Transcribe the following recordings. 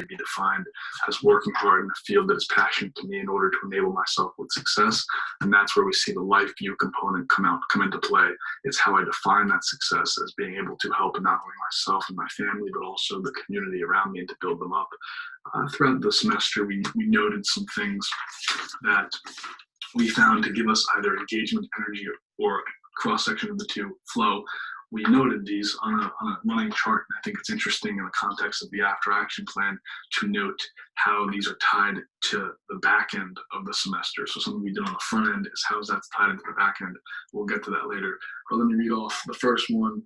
be defined as working hard in a field that is passionate to me in order to enable myself with success. And that's where we see the life view component come into play. It's how I define that success as being able to help not only myself and my family, but also the community around me and to build them up. Throughout the semester, we noted some things that we found to give us either engagement, energy, or cross-section of the two, flow. We noted these on a running chart, and I think it's interesting in the context of the after action plan to note how these are tied to the back end of the semester. So something we did on the front end is how that's tied into the back end. We'll get to that later. But let me read off the first one.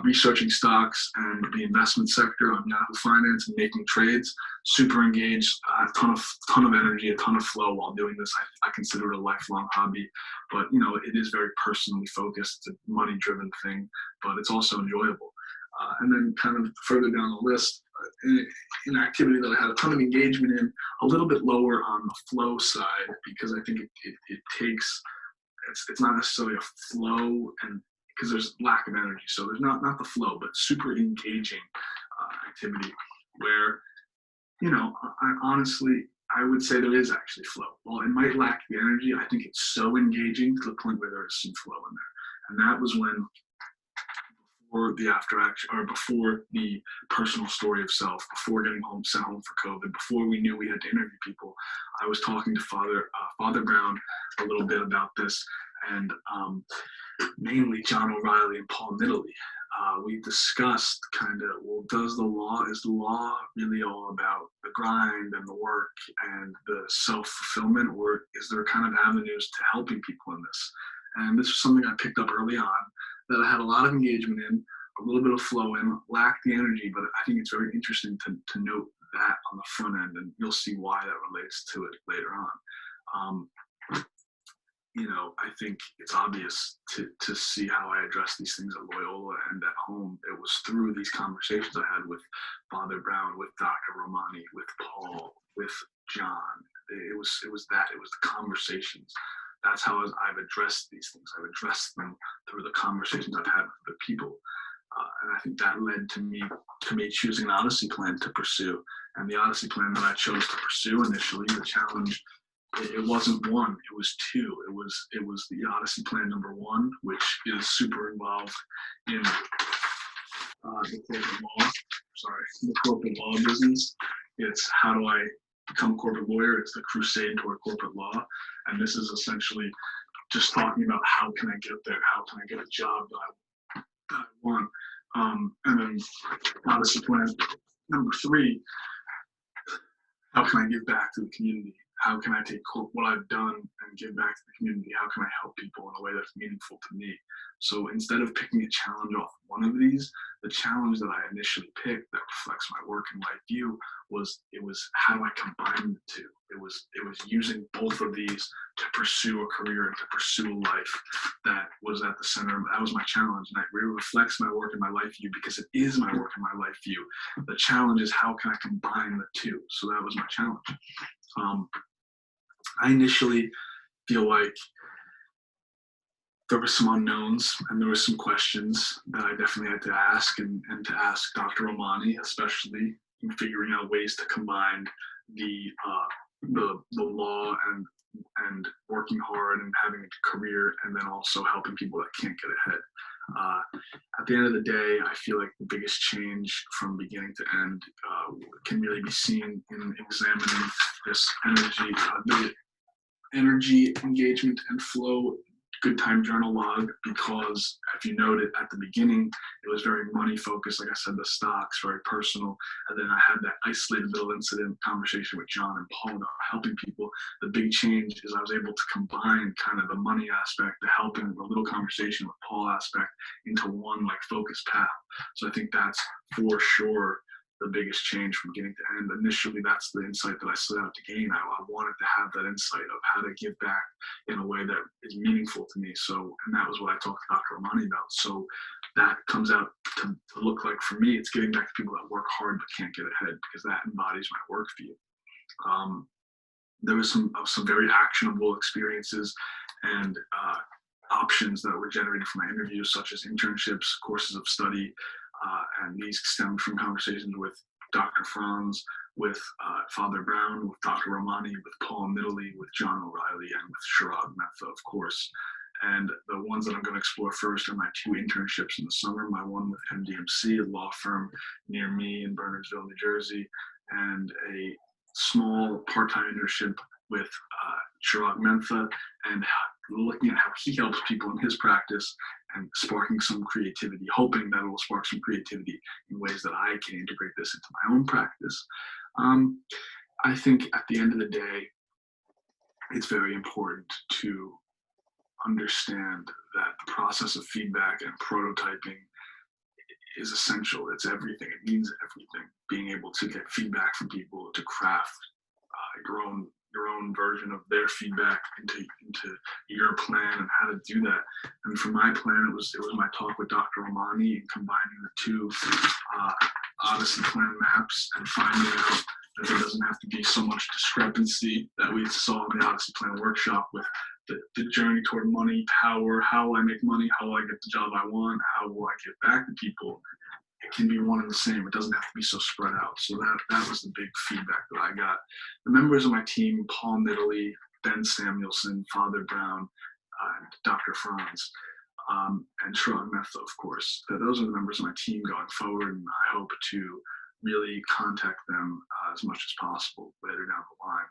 Researching stocks and the investment sector on Yahoo Finance and making trades. Super engaged, a ton of energy, a ton of flow while doing this. I consider it a lifelong hobby, but it is very personally focused. It's a money-driven thing, but it's also enjoyable. And then kind of further down the list, an activity that I had a ton of engagement in, a little bit lower on the flow side, because I think it takes, it's not necessarily a flow, and because there's lack of energy. So there's not the flow, but super engaging activity where, I would say there is actually flow. While it might lack the energy, I think it's so engaging to the point where there is some flow in there. And that was when, before the after action, or before the personal story of self, before getting sent home for COVID, before we knew we had to interview people, I was talking to Father Brown a little bit about this, and mainly John O'Reilly and Paul Nittoli. We discussed is the law really all about the grind and the work and the self-fulfillment, or is there kind of avenues to helping people in this? And this was something I picked up early on that I had a lot of engagement in, a little bit of flow in, lacked the energy, but I think it's very interesting to note that on the front end, and you'll see why that relates to it later on. I think it's obvious to see how I address these things at Loyola and at home. It was through these conversations I had with Father Brown, with Dr. Romani, with Paul, with John. It was the conversations. That's how I've addressed these things. I've addressed them through the conversations I've had with the people. And I think that led to me choosing an Odyssey plan to pursue. And the Odyssey plan that I chose to pursue initially, the challenge, it wasn't one, it was two. It was the Odyssey plan number one, which is super involved in the corporate law business. It's how do I become a corporate lawyer? It's the crusade toward corporate law. And this is essentially just talking about how can I get there? How can I get a job that I want? And then Odyssey plan number three, how can I give back to the community? How can I take what I've done and give back to the community? How can I help people in a way that's meaningful to me? So instead of picking a challenge off one of these, the challenge that I initially picked that reflects my work and life view was how do I combine the two? It was using both of these to pursue a career and to pursue a life that was at the center. That was my challenge, and it really reflects my work and my life view because it is my work and my life view. The challenge is how can I combine the two? So that was my challenge. I initially feel like there were some unknowns and there were some questions that I definitely had to ask and to ask Dr. Romani, especially in figuring out ways to combine the law and working hard and having a career, and then also helping people that can't get ahead. At the end of the day, I feel like the biggest change from beginning to end can really be seen in examining this energy, engagement, and flow good time journal log, because if you noted at the beginning, it was very money focused. Like I said, the stocks, very personal. And then I had that isolated little incident conversation with John and Paul about helping people. The big change is I was able to combine kind of the money aspect, the helping, the little conversation with Paul aspect into one like focused path. So I think that's for sure the biggest change from beginning to end. Initially, that's the insight that I set out to gain. I wanted to have that insight of how to give back in a way that is meaningful to me. So, and that was what I talked to Dr. Romani about. So that comes out to look like, for me, it's giving back to people that work hard but can't get ahead, because that embodies my work view. There was some very actionable experiences and options that were generated from my interviews, such as internships, courses of study, and these stemmed from conversations with Dr. Franz, with Father Brown, with Dr. Romani, with Paul Midley, with John O'Reilly, and with Chirag Metha, of course. And the ones that I'm going to explore first are my 2 internships in the summer, my one with MDMC, a law firm near me in Bernardsville, New Jersey, and a small part-time internship with Chirag Mentha, and looking at how he helps people in his practice and sparking some creativity, hoping that it will spark some creativity in ways that I can integrate this into my own practice. I think at the end of the day, it's very important to understand that the process of feedback and prototyping is essential. It's everything. It means everything. Being able to get feedback from people, to craft your own version of their feedback into your plan and how to do that. And for my plan, it was my talk with Dr. Romani and combining the 2 Odyssey plan maps and finding out that there doesn't have to be so much discrepancy that we saw in the Odyssey plan workshop with the journey toward money, power, how will I make money, how will I get the job I want, how will I get back to people. It can be one and the same. It doesn't have to be so spread out. So that was the big feedback that I got. The members of my team, Paul Midley, Ben Samuelson, Father Brown, and Dr. Franz, and Chirag Metha, of course. Those are the members of my team going forward, and I hope to really contact them as much as possible later down the line.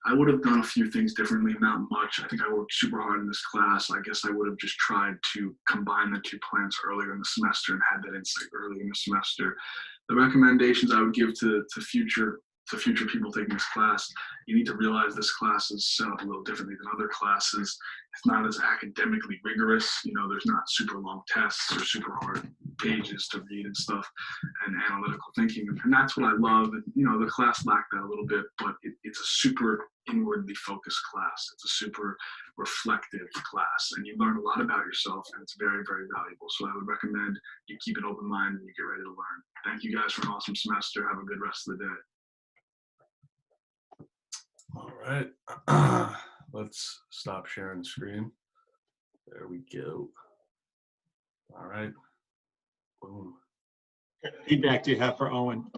I would have done a few things differently, not much. I think I worked super hard in this class. I guess I would have just tried to combine the 2 plans earlier in the semester and had that insight early in the semester. The recommendations I would give to future people taking this class: you need to realize this class is set up a little differently than other classes. It's not as academically rigorous. There's not super long tests or super hard pages to read and stuff, and analytical thinking. And that's what I love. And, the class lacked that a little bit, but it's a super inwardly focused class. It's a super reflective class, and you learn a lot about yourself, and it's very, very valuable. So I would recommend you keep an open mind and you get ready to learn. Thank you guys for an awesome semester. Have a good rest of the day. All right, let's stop sharing the screen. There we go. All right, boom. What feedback do you have for Owen?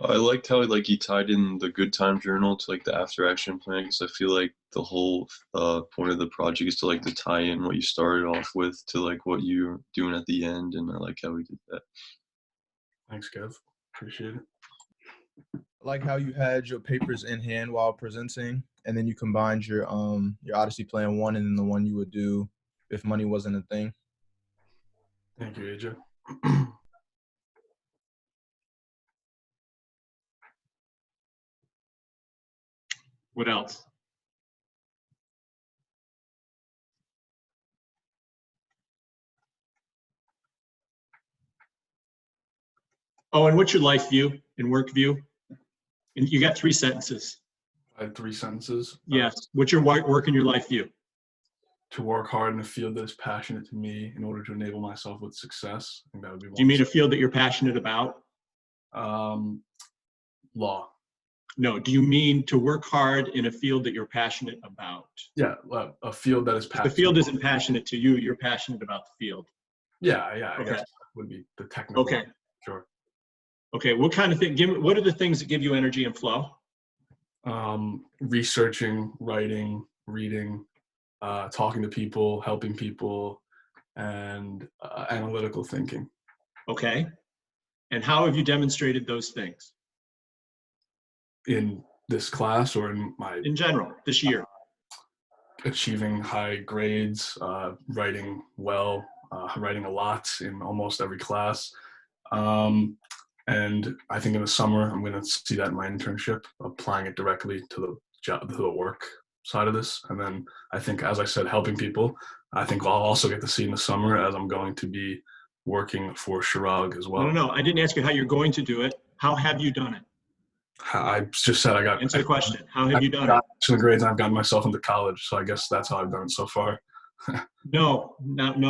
I liked how he tied in the good time journal to the after action plan, because I feel like the whole point of the project is to tie in what you started off with to what you're doing at the end, and I like how we did that. Thanks, Kev. Appreciate it. I like how you had your papers in hand while presenting, and then you combined your Odyssey plan 1 and then the one you would do if money wasn't a thing. Thank you, AJ. What else? Oh, and what's your life view and work view? And you got 3 sentences. I had 3 sentences. Yes. What's your work and your life view? To work hard in a field that is passionate to me in order to enable myself with success. I think that would be one. Do you mean a field that you're passionate about? Law. No. Do you mean to work hard in a field that you're passionate about? Yeah, a field that is passionate. The field isn't passionate to you. You're passionate about the field. Yeah. I Okay. guess that would be the technical. Okay. Sure. Okay. What kind of thing? What are the things that give you energy and flow? Researching, writing, reading, talking to people, helping people, and analytical thinking. Okay. And how have you demonstrated those things? In this class or in general, this year? Achieving high grades, writing well, writing a lot in almost every class. And I think in the summer, I'm going to see that in my internship, applying it directly to the job, to the work side of this. And then I think, as I said, helping people, I think I'll also get to see in the summer, as I'm going to be working for Chirag as well. No. I didn't ask you how you're going to do it. How have you done it? I just said I got. Answer the question. How have you done it? Excellent grades, and I've gotten myself into college. So I guess that's how I've done it so far. No,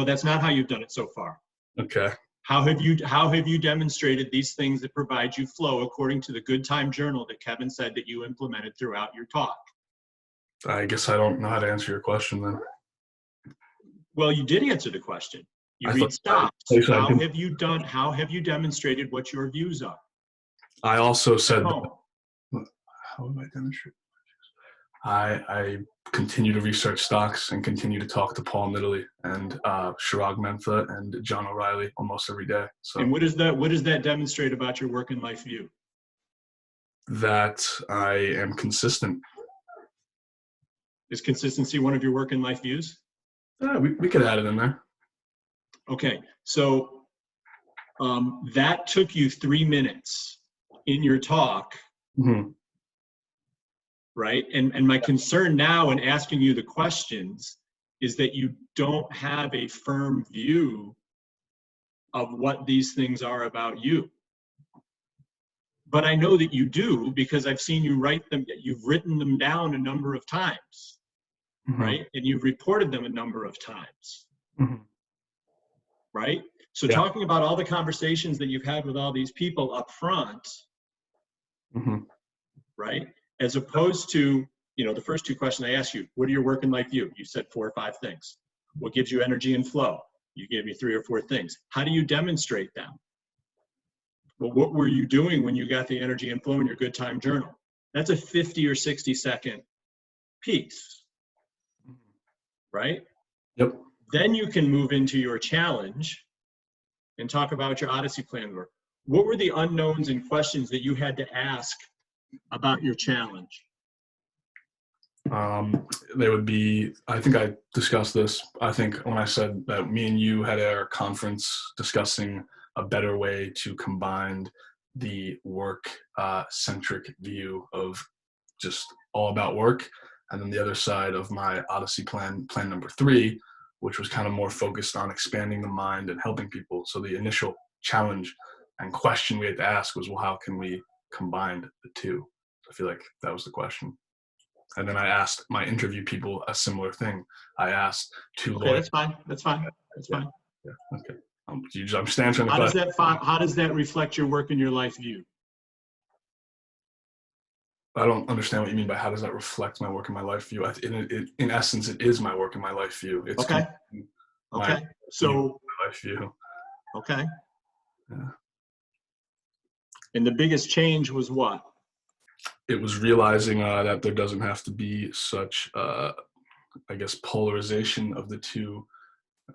that's not how you've done it so far. Okay. How have you demonstrated these things that provide you flow according to the good time journal that Kevin said that you implemented throughout your talk? I guess I don't know how to answer your question then. Well, you did answer the question. You I read thought- stocks. I said I How didn't- have you done? How have you demonstrated what your views are? I also said, Oh, how have I demonstrated? I continue to research stocks and continue to talk to Paul Nidalee and Chirag Mentha and John O'Reilly almost every day. So and what does that demonstrate about your work and life view? that I am consistent. Is consistency one of your work and life views? We could add it in there. Okay, so that took you 3 minutes in your talk, Mhm. right? And my concern now in asking you the questions is that you don't have a firm view of what these things are about you. But I know that you do because I've seen you write them, you've written them down a number of times, Mhm. right? And you've reported them a number of times, Mhm. right? So Yeah. talking about all the conversations that you've had with all these people up front, Mhm. right? As opposed to, the first two questions I asked you, what are your work and life view? You said 4 or 5 things. What gives you energy and flow? You gave me 3 or 4 things. How do you demonstrate them? Well, what were you doing when you got the energy and flow in your good time journal? That's a 50 or 60-second piece, right? Yep. Then you can move into your challenge and talk about your Odyssey plan work. What were the unknowns and questions that you had to ask about your challenge? They would be, I think I discussed this, I think when I said that me and you had our conference discussing a better way to combine the work centric view of just all about work, and then the other side of my Odyssey plan number 3, which was kind of more focused on expanding the mind and helping people. So the initial challenge and question we had to ask was, well, how can we combine the two? I feel like that was the question. And then I asked my interview people a similar thing. I asked 2 Okay, lawyers. that's fine. Yeah, okay. I'm just answering the How does question. how does that reflect your work and your life view? I don't understand what you mean by how does that reflect my work and my life view. In essence, it is my work and my life view. It's Okay. my Okay. So, life view. okay. Yeah. And the biggest change was what? It was realizing that there doesn't have to be such, I guess, polarization of the two,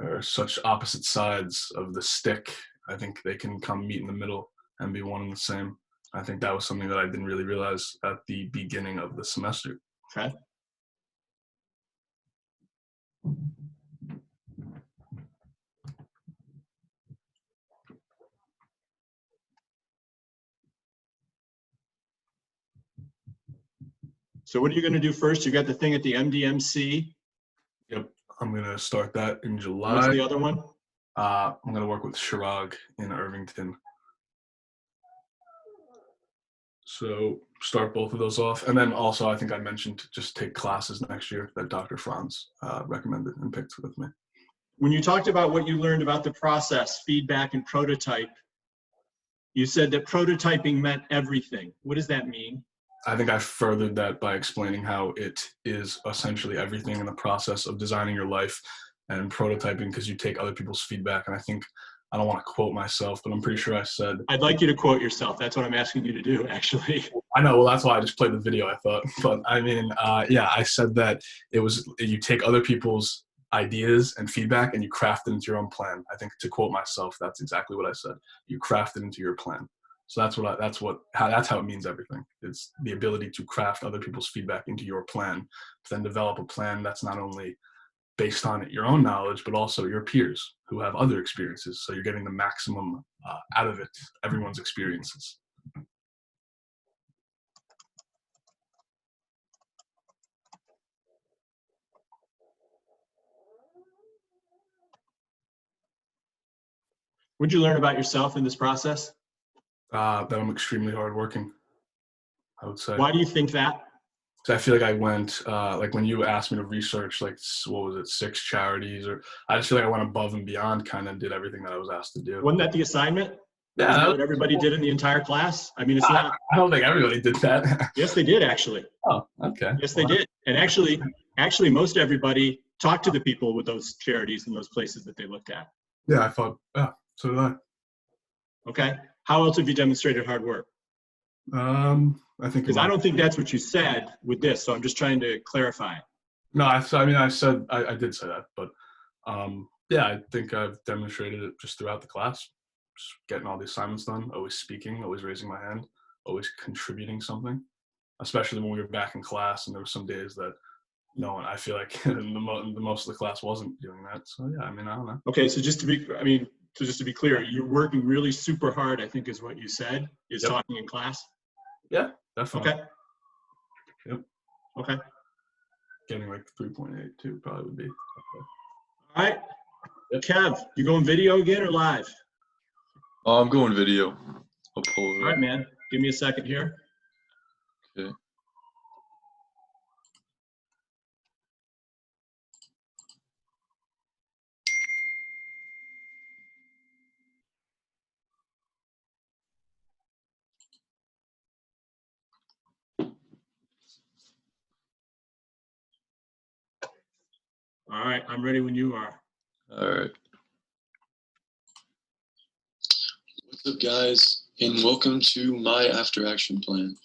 or such opposite sides of the stick. I think they can come meet in the middle and be one and the same. I think that was something that I didn't really realize at the beginning of the semester. Okay. So what are you going to do first? You got the thing at the MDMC. Yep, I'm gonna start that in July. What's the other one? I'm gonna work with Chirag in Irvington. So start both of those off, and then also I think I mentioned to just take classes next year that Dr. Franz recommended and picked with me. When you talked about what you learned about the process, feedback, and prototype, you said that prototyping meant everything. What does that mean? I think I furthered that by explaining how it is essentially everything in the process of designing your life and prototyping, because you take other people's feedback. And I think, I don't want to quote myself, but I'm pretty sure I said, I'd like you to quote yourself. That's what I'm asking you to do, actually. I know, well, that's why I just played the video, I thought. But I mean, yeah, I said that it was, you take other people's ideas and feedback and you craft it into your own plan. I think, to quote myself, that's exactly what I said. You craft it into your plan. So that's how it means everything. It's the ability to craft other people's feedback into your plan, to then develop a plan that's not only based on your own knowledge, but also your peers who have other experiences. So you're getting the maximum out of it, everyone's experiences. What'd you learn about yourself in this process? That I'm extremely hardworking, I would say. Why do you think that? So I feel like I went, like when you asked me to research, like, what was it, 6 charities, or I just feel like I went above and beyond, kind of did everything that I was asked to do. Wasn't that the assignment? Yeah, Isn't that what everybody did in the entire class? I mean, it's not. I don't think everybody did that. Yes, they did, actually. Oh, okay. Yes, they did. And actually, most everybody talked to the people with those charities and those places that they looked at. Yeah, I thought, yeah, so did I. Okay. How else have you demonstrated hard work? I think Because I don't think that's what you said with this, so I'm just trying to clarify. No, I mean, I did say that, but yeah, I think I've demonstrated it just throughout the class, just getting all the assignments done, always speaking, always raising my hand, always contributing something, especially when we were back in class and there were some days that no one, I feel like the most of the class wasn't doing that. So yeah, I mean, I don't know. Okay, so just to be clear, you're working really super hard, I think is what you said, is Yep. talking in class? Yeah, definitely. Okay. Yep. Okay. Getting like 3.8 too probably would be. Okay. All right. Yep. Kev, you going video again or live? I'm going video. I'll pull it All right, up. man. Give me a second here. Okay. All right, I'm ready when you are. All right. What's up, guys, and welcome to my after action plan.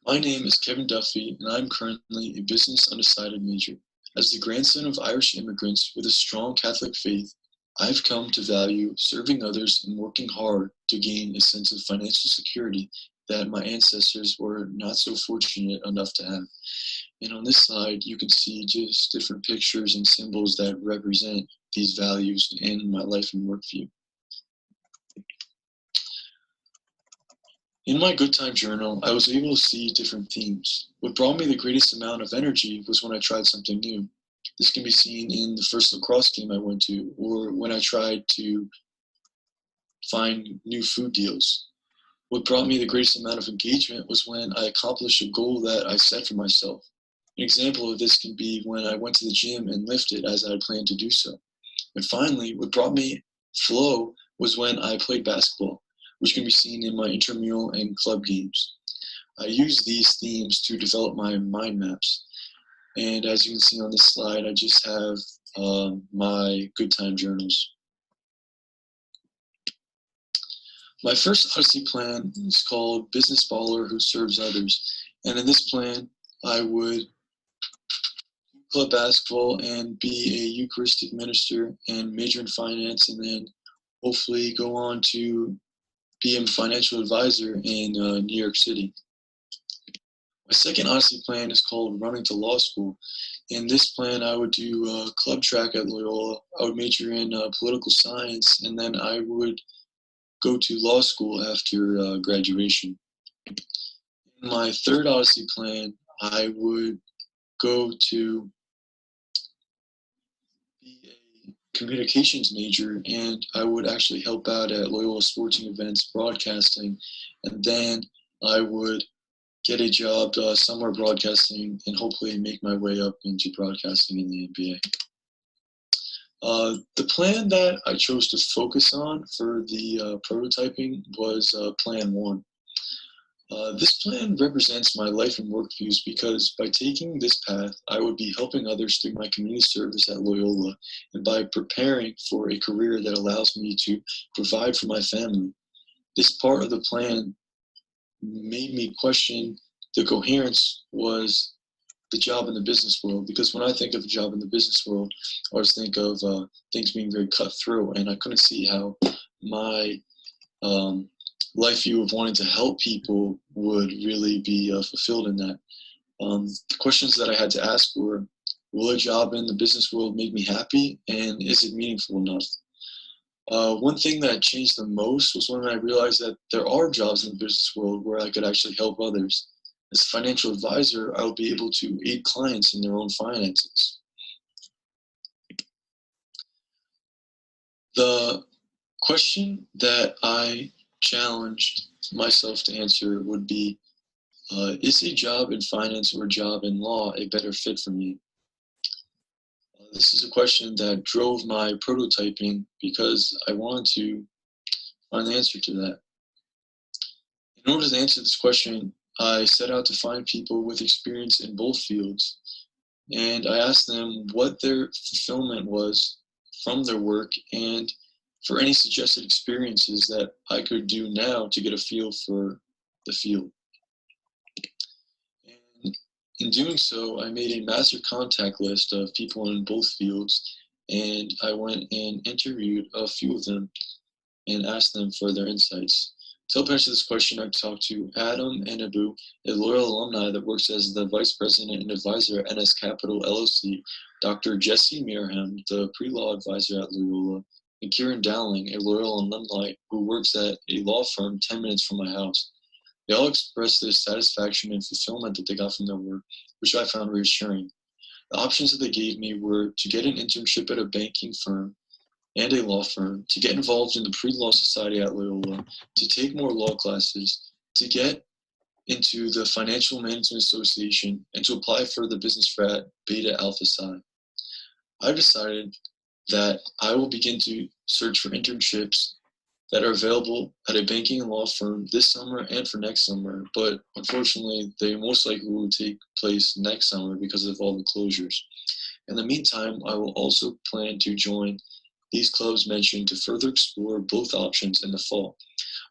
My name is Kevin Duffy, and I'm currently a business undecided major. As the grandson of Irish immigrants with a strong Catholic faith, I've come to value serving others and working hard to gain a sense of financial security that my ancestors were not so fortunate enough to have. And on this slide, you can see just different pictures and symbols that represent these values in my life and work view. In my good time journal, I was able to see different themes. What brought me the greatest amount of energy was when I tried something new. This can be seen in the first lacrosse game I went to, or when I tried to find new food deals. What brought me the greatest amount of engagement was when I accomplished a goal that I set for myself. An example of this can be when I went to the gym and lifted as I had planned to do so. And finally, what brought me flow was when I played basketball, which can be seen in my intramural and club games. I use these themes to develop my mind maps. And as you can see on this slide, I just have my good time journals. My first Odyssey plan is called Business Baller Who Serves Others. And in this plan, I would club basketball and be a Eucharistic minister and major in finance, and then hopefully go on to be a financial advisor in New York City. My second Odyssey plan is called Running to Law School. In this plan, I would do club track at Loyola. I would major in political science, and then I would go to law school after graduation. In my third Odyssey plan, I would go to be a communications major, and I would actually help out at Loyola sporting events, broadcasting, and then I would get a job somewhere broadcasting and hopefully make my way up into broadcasting in the NBA. The plan that I chose to focus on for the prototyping was Plan 1. This plan represents my life and work views because by taking this path, I would be helping others through my community service at Loyola and by preparing for a career that allows me to provide for my family. This part of the plan made me question the coherence was the job in the business world, because when I think of a job in the business world, I always think of things being very cutthroat, and I couldn't see how my life view of wanting to help people would really be fulfilled in that. The questions that I had to ask were, will a job in the business world make me happy, and is it meaningful enough? One thing that changed the most was when I realized that there are jobs in the business world where I could actually help others. As a financial advisor, I will be able to aid clients in their own finances. The question that I challenged myself to answer would be, is a job in finance or a job in law a better fit for me? This is a question that drove my prototyping because I wanted to find the answer to that. In order to answer this question, I set out to find people with experience in both fields, and I asked them what their fulfillment was from their work and for any suggested experiences that I could do now to get a feel for the field. And in doing so, I made a master contact list of people in both fields, and I went and interviewed a few of them and asked them for their insights. To help answer this question, I've talked to Adam Anabu, a Loyal alumni that works as the Vice President and Advisor at NS Capital LLC, Dr. Jesse Mearham, the Pre-Law Advisor at Loyola, and Kieran Dowling, a Loyal alumni who works at a law firm 10 minutes from my house. They all expressed their satisfaction and fulfillment that they got from their work, which I found reassuring. The options that they gave me were to get an internship at a banking firm and a law firm, to get involved in the Pre-Law Society at Loyola, to take more law classes, to get into the Financial Management Association, and to apply for the business frat Beta Alpha Psi. I've decided that I will begin to search for internships that are available at a banking and law firm this summer and for next summer, but unfortunately, they most likely will take place next summer because of all the closures. In the meantime, I will also plan to join these clubs mentioned to further explore both options in the fall.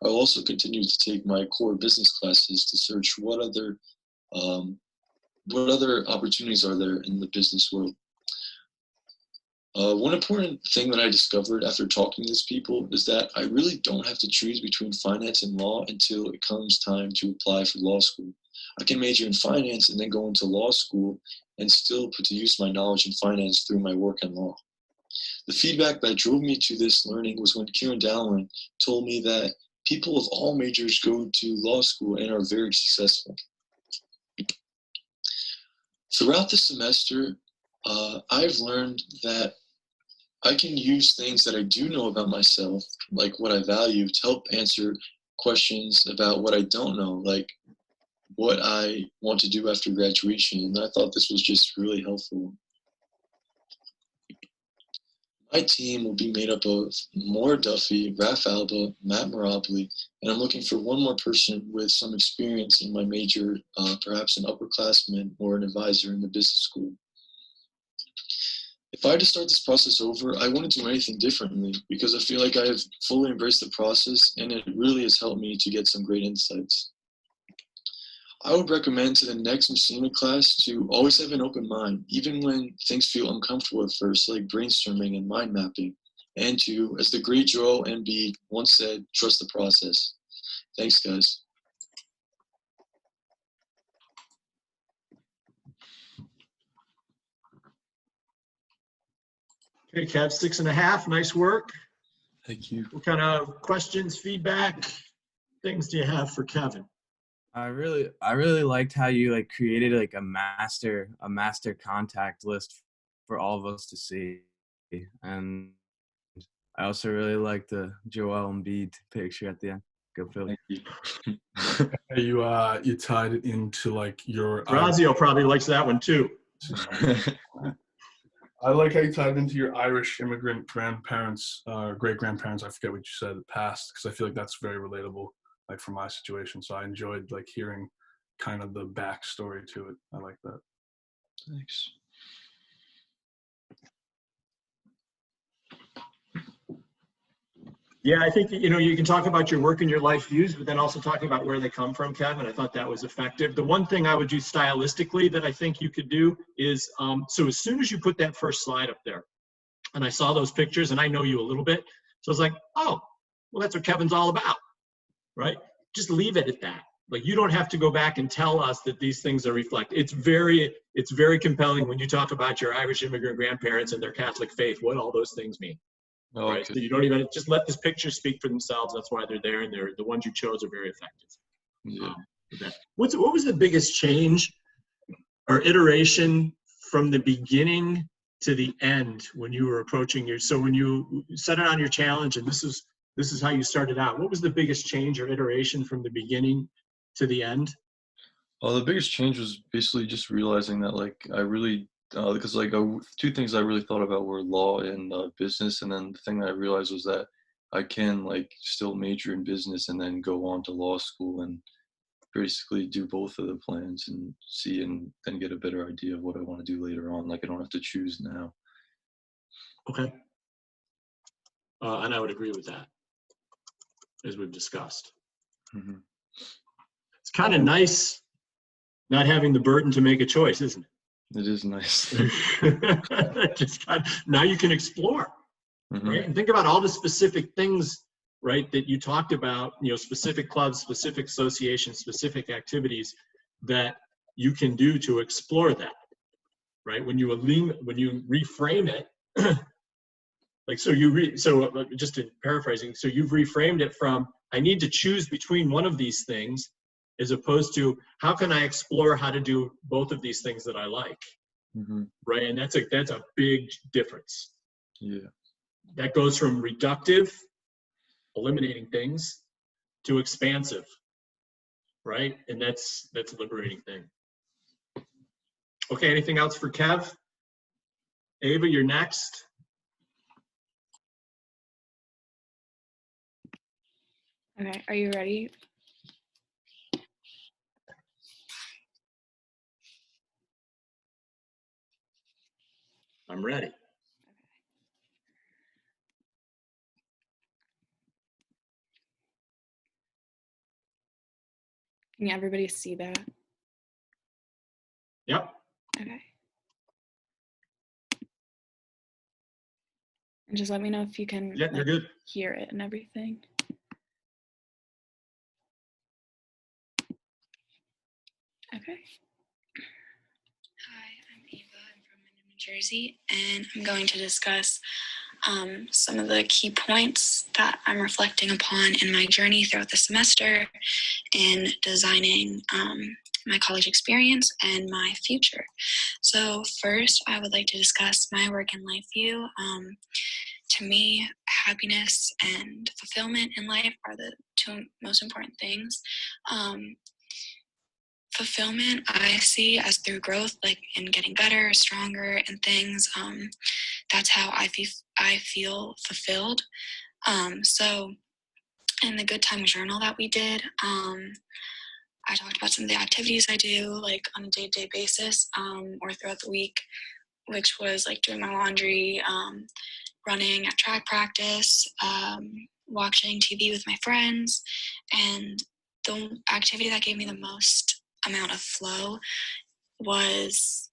I will also continue to take my core business classes to search what other opportunities are there in the business world. One important thing that I discovered after talking to these people is that I really don't have to choose between finance and law until it comes time to apply for law school. I can major in finance and then go into law school and still put to use my knowledge in finance through my work in law. The feedback that drove me to this learning was when Kieran Dowling told me that people of all majors go to law school and are very successful. Throughout the semester, I've learned that I can use things that I do know about myself, like what I value, to help answer questions about what I don't know, like what I want to do after graduation. And I thought this was just really helpful. My team will be made up of Maura Duffy, Raf Alba, Matt Mirabli, and I'm looking for one more person with some experience in my major, perhaps an upperclassman or an advisor in the business school. If I had to start this process over, I wouldn't do anything differently because I feel like I have fully embraced the process and it really has helped me to get some great insights. I would recommend to the next Messina class to always have an open mind, even when things feel uncomfortable at first, like brainstorming and mind mapping. And to, as the great Joel Embiid once said, trust the process. Thanks, guys. Okay, Kev, 6.5, nice work. Thank you. What kind of questions, feedback, things do you have for Kevin? I really liked how you like created like a master contact list for all of us to see, and I also really liked the Joel Embiid picture at the end. Go Philly. Thank you. You tied it into like your. Razio probably likes that one too. I like how you tied it into your Irish immigrant grandparents, great grandparents. I forget what you said past, because I feel like that's very relatable, like for my situation. So I enjoyed like hearing kind of the backstory to it. I like that. Thanks. Yeah, I think, you know, you can talk about your work and your life views, but then also talking about where they come from, Kevin. I thought that was effective. The one thing I would do stylistically that I think you could do is, so as soon as you put that first slide up there, and I saw those pictures, and I know you a little bit, so I was like, oh, well, that's what Kevin's all about, right? Just leave it at that. Like, you don't have to go back and tell us that these things are reflected. It's very compelling when you talk about your Irish immigrant grandparents and their Catholic faith, what all those things mean. Oh, right? okay. So you don't even, just let this picture speak for themselves. That's why they're there, and the ones you chose are very effective. Yeah. What was the biggest change or iteration from the beginning to the end when you were approaching so when you set it on your challenge and this is how you started out, what was the biggest change or iteration from the beginning to the end? The biggest change was basically just realizing that, like, I really, because like two things I really thought about were law and business, and then the thing that I realized was that I can like still major in business and then go on to law school and basically do both of the plans and see and then get a better idea of what I want to do later on. Like, I don't have to choose now. Okay. And I would agree with that, as we've discussed. Mhm. It's kind of nice not having the burden to make a choice, isn't It is nice. it? Now you can explore, Mhm. right? And think about all the specific things, right, that you talked about, specific clubs, specific associations, specific activities that you can do to explore that, right? When you reframe it, just in paraphrasing, so you've reframed it from, I need to choose between one of these things, as opposed to, how can I explore how to do both of these things that I like, Mhm. right? And that's a big difference. Yeah. That goes from reductive, eliminating things, to expansive, right? And that's a liberating thing. Okay, anything else for Kev? Ava, you're next. Okay, are you ready? I'm ready. Can everybody see that? Yep. Okay. And just let me know if you can Yeah, you're good. hear it and everything. Okay. Hi, I'm Ava. I'm from New Jersey, and I'm going to discuss some of the key points that I'm reflecting upon in my journey throughout the semester in designing my college experience and my future. So first, I would like to discuss my work and life view. To me, happiness and fulfillment in life are the two most important things. Fulfillment I see as through growth, like in getting better, stronger, and things. That's how I feel fulfilled. So in the Good Times journal that we did, I talked about some of the activities I do, like on a day-to-day basis, or throughout the week, which was like doing my laundry, running at track practice, watching TV with my friends, and the activity that gave me the most amount of flow was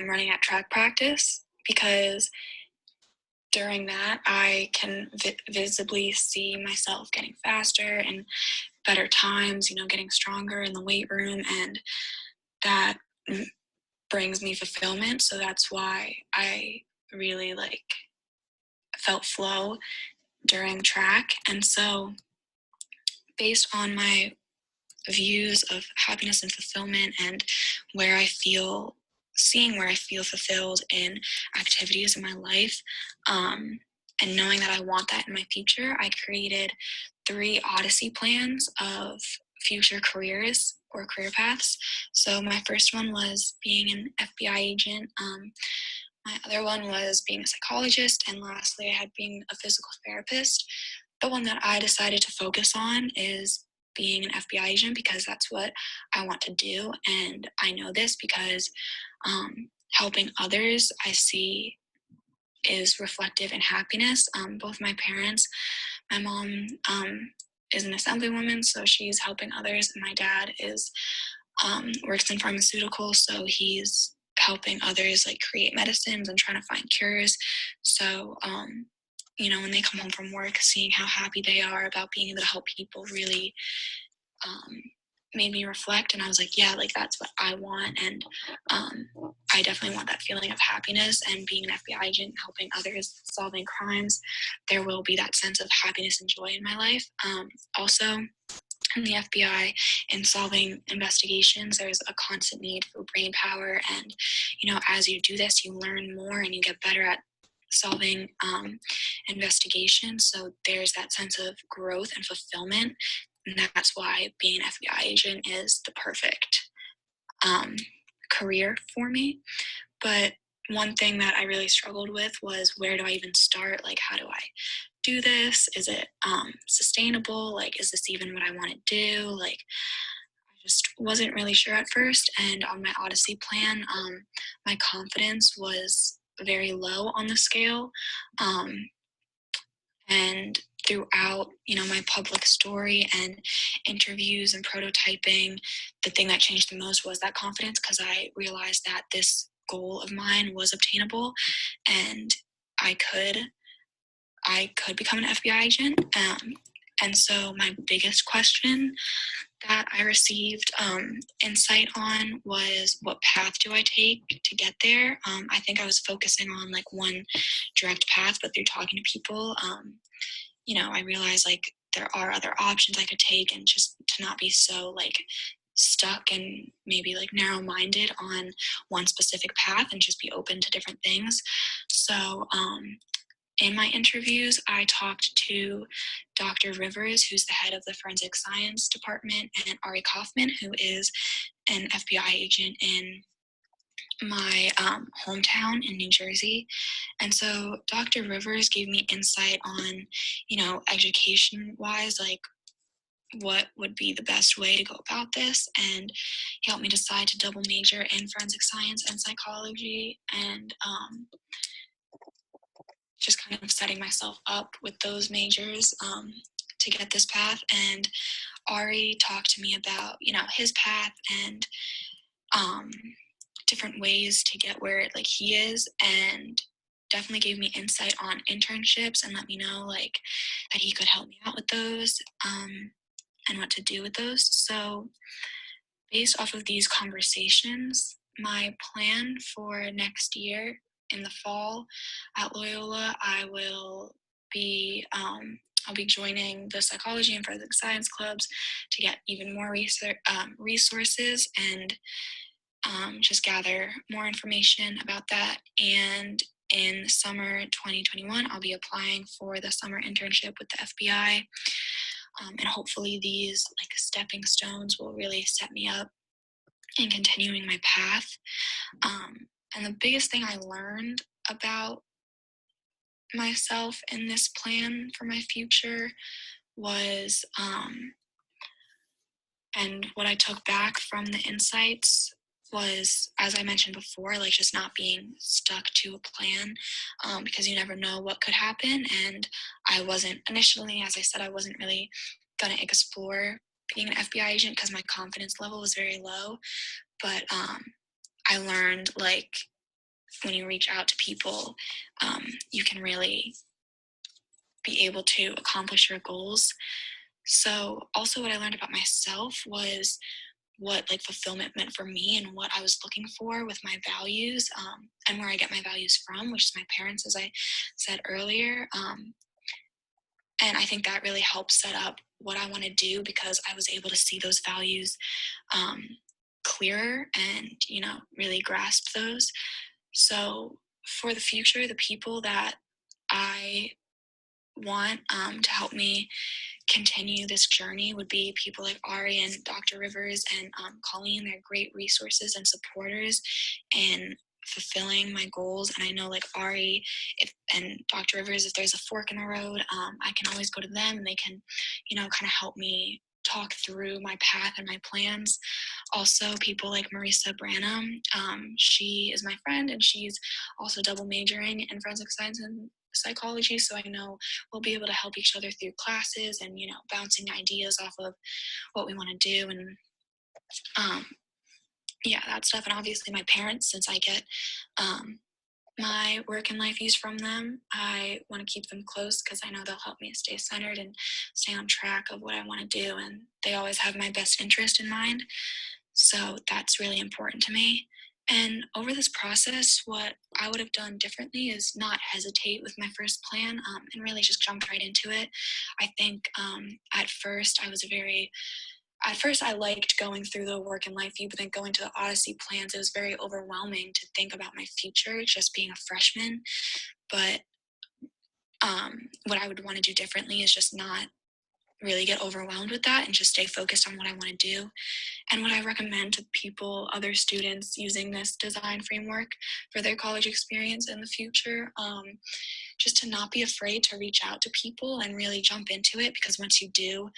running at track practice, because during that I can visibly see myself getting faster and better times, getting stronger in the weight room, and that brings me fulfillment. So that's why I really felt flow during track. And so based on my views of happiness and fulfillment and seeing where I feel fulfilled in activities in my life, and knowing that I want that in my future, I created 3 Odyssey plans of future careers or career paths. So my first one was being an FBI agent. My other one was being a psychologist. And lastly, I had being a physical therapist. The one that I decided to focus on is being an FBI agent, because that's what I want to do. And I know this because helping others, I see, is reflective in happiness. Both my parents, my mom is an assemblywoman, so she's helping others, and my dad is works in pharmaceuticals, so he's helping others create medicines and trying to find cures. So when they come home from work, seeing how happy they are about being able to help people really made me reflect. And I was like, yeah, that's what I want. And I definitely want that feeling of happiness, and being an FBI agent, helping others, solving crimes, there will be that sense of happiness and joy in my life. Also, in the FBI, in solving investigations, there's a constant need for brain power. And, as you do this, you learn more and you get better at solving investigations. So there's that sense of growth and fulfillment. And that's why being an FBI agent is the perfect career for me. But one thing that I really struggled with was, where do I even start? How do I do this? Is it sustainable? Is this even what I want to do? I just wasn't really sure at first. And on my Odyssey plan, my confidence was very low on the scale. And throughout, my public story and interviews and prototyping, the thing that changed the most was that confidence, because I realized that this goal of mine was obtainable and I could become an FBI agent. And so my biggest question that I received insight on was, what path do I take to get there? I think I was focusing on like one direct path, but through talking to people, I realized like there are other options I could take, and just to not be so like stuck and maybe like narrow-minded on one specific path and just be open to different things. So in my interviews, I talked to Dr. Rivers, who's the head of the forensic science department, and Ari Kaufman, who is an FBI agent in my hometown in New Jersey. And so Dr. Rivers gave me insight on, education wise, like what would be the best way to go about this. And he helped me decide to double major in forensic science and psychology, and just kind of setting myself up with those majors to get this path. And Ari talked to me about, his path and different ways to get where like he is, and definitely gave me insight on internships and let me know like that he could help me out with those and what to do with those. So based off of these conversations, my plan for next year in the fall at Loyola, I'll be joining the psychology and forensic science clubs to get even more resources and just gather more information about that. And in summer 2021, I'll be applying for the summer internship with the FBI. And hopefully these like stepping stones will really set me up in continuing my path. And the biggest thing I learned about myself in this plan for my future was, and what I took back from the insights was, as I mentioned before, like just not being stuck to a plan, because you never know what could happen. And I wasn't initially, as I said, I wasn't really going to explore being an FBI agent because my confidence level was very low. But I learned like when you reach out to people, you can really be able to accomplish your goals. So also what I learned about myself was what like fulfillment meant for me and what I was looking for with my values, and where I get my values from, which is my parents, as I said earlier. And I think that really helped set up what I want to do, because I was able to see those values clearer and, really grasp those. So for the future, the people that I want to help me continue this journey would be people like Ari and Dr. Rivers and Colleen. They're great resources and supporters in fulfilling my goals. And I know like Ari and Dr. Rivers, if there's a fork in the road, I can always go to them and they can, kind of help me talk through my path and my plans. Also, people like Marisa Branham, she is my friend and she's also double majoring in forensic science and psychology, so I know we'll be able to help each other through classes and bouncing ideas off of what we want to do. And that stuff. And obviously my parents, since I get my work and life views from them, I want to keep them close because I know they'll help me stay centered and stay on track of what I want to do, and they always have my best interest in mind, so that's really important to me. And over this process, what I would have done differently is not hesitate with my first plan, and really just jump right into it. I think at first I liked going through the work and life view, but then going to the Odyssey plans, it was very overwhelming to think about my future just being a freshman. But what I would want to do differently is just not really get overwhelmed with that and just stay focused on what I want to do. And what I recommend to people, other students using this design framework for their college experience in the future, just to not be afraid to reach out to people and really jump into it, because once you do,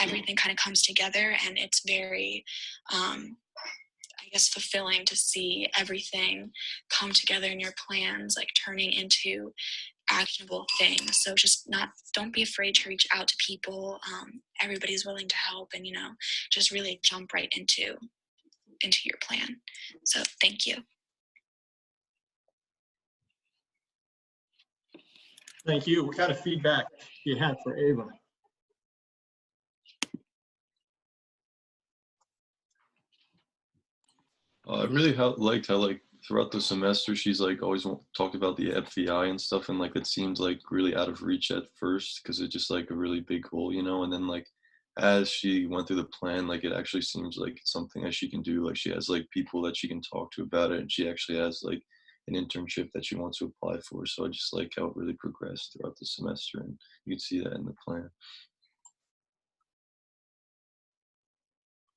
everything kind of comes together and it's very, I guess, fulfilling to see everything come together in your plans, like turning into actionable things. So just don't be afraid to reach out to people. Everybody's willing to help, and just really jump right into your plan. So thank you. Thank you. What kind of feedback do you have for Ava? I really liked how like throughout the semester she's like always talked about the FVI and stuff, and like it seems like really out of reach at first because it's just like a really big goal, you know. And then like as she went through the plan, like it actually seems like it's something that she can do. Like she has like people that she can talk to about it, and she actually has like an internship that she wants to apply for. So I just like how it really progressed throughout the semester, and you can see that in the plan.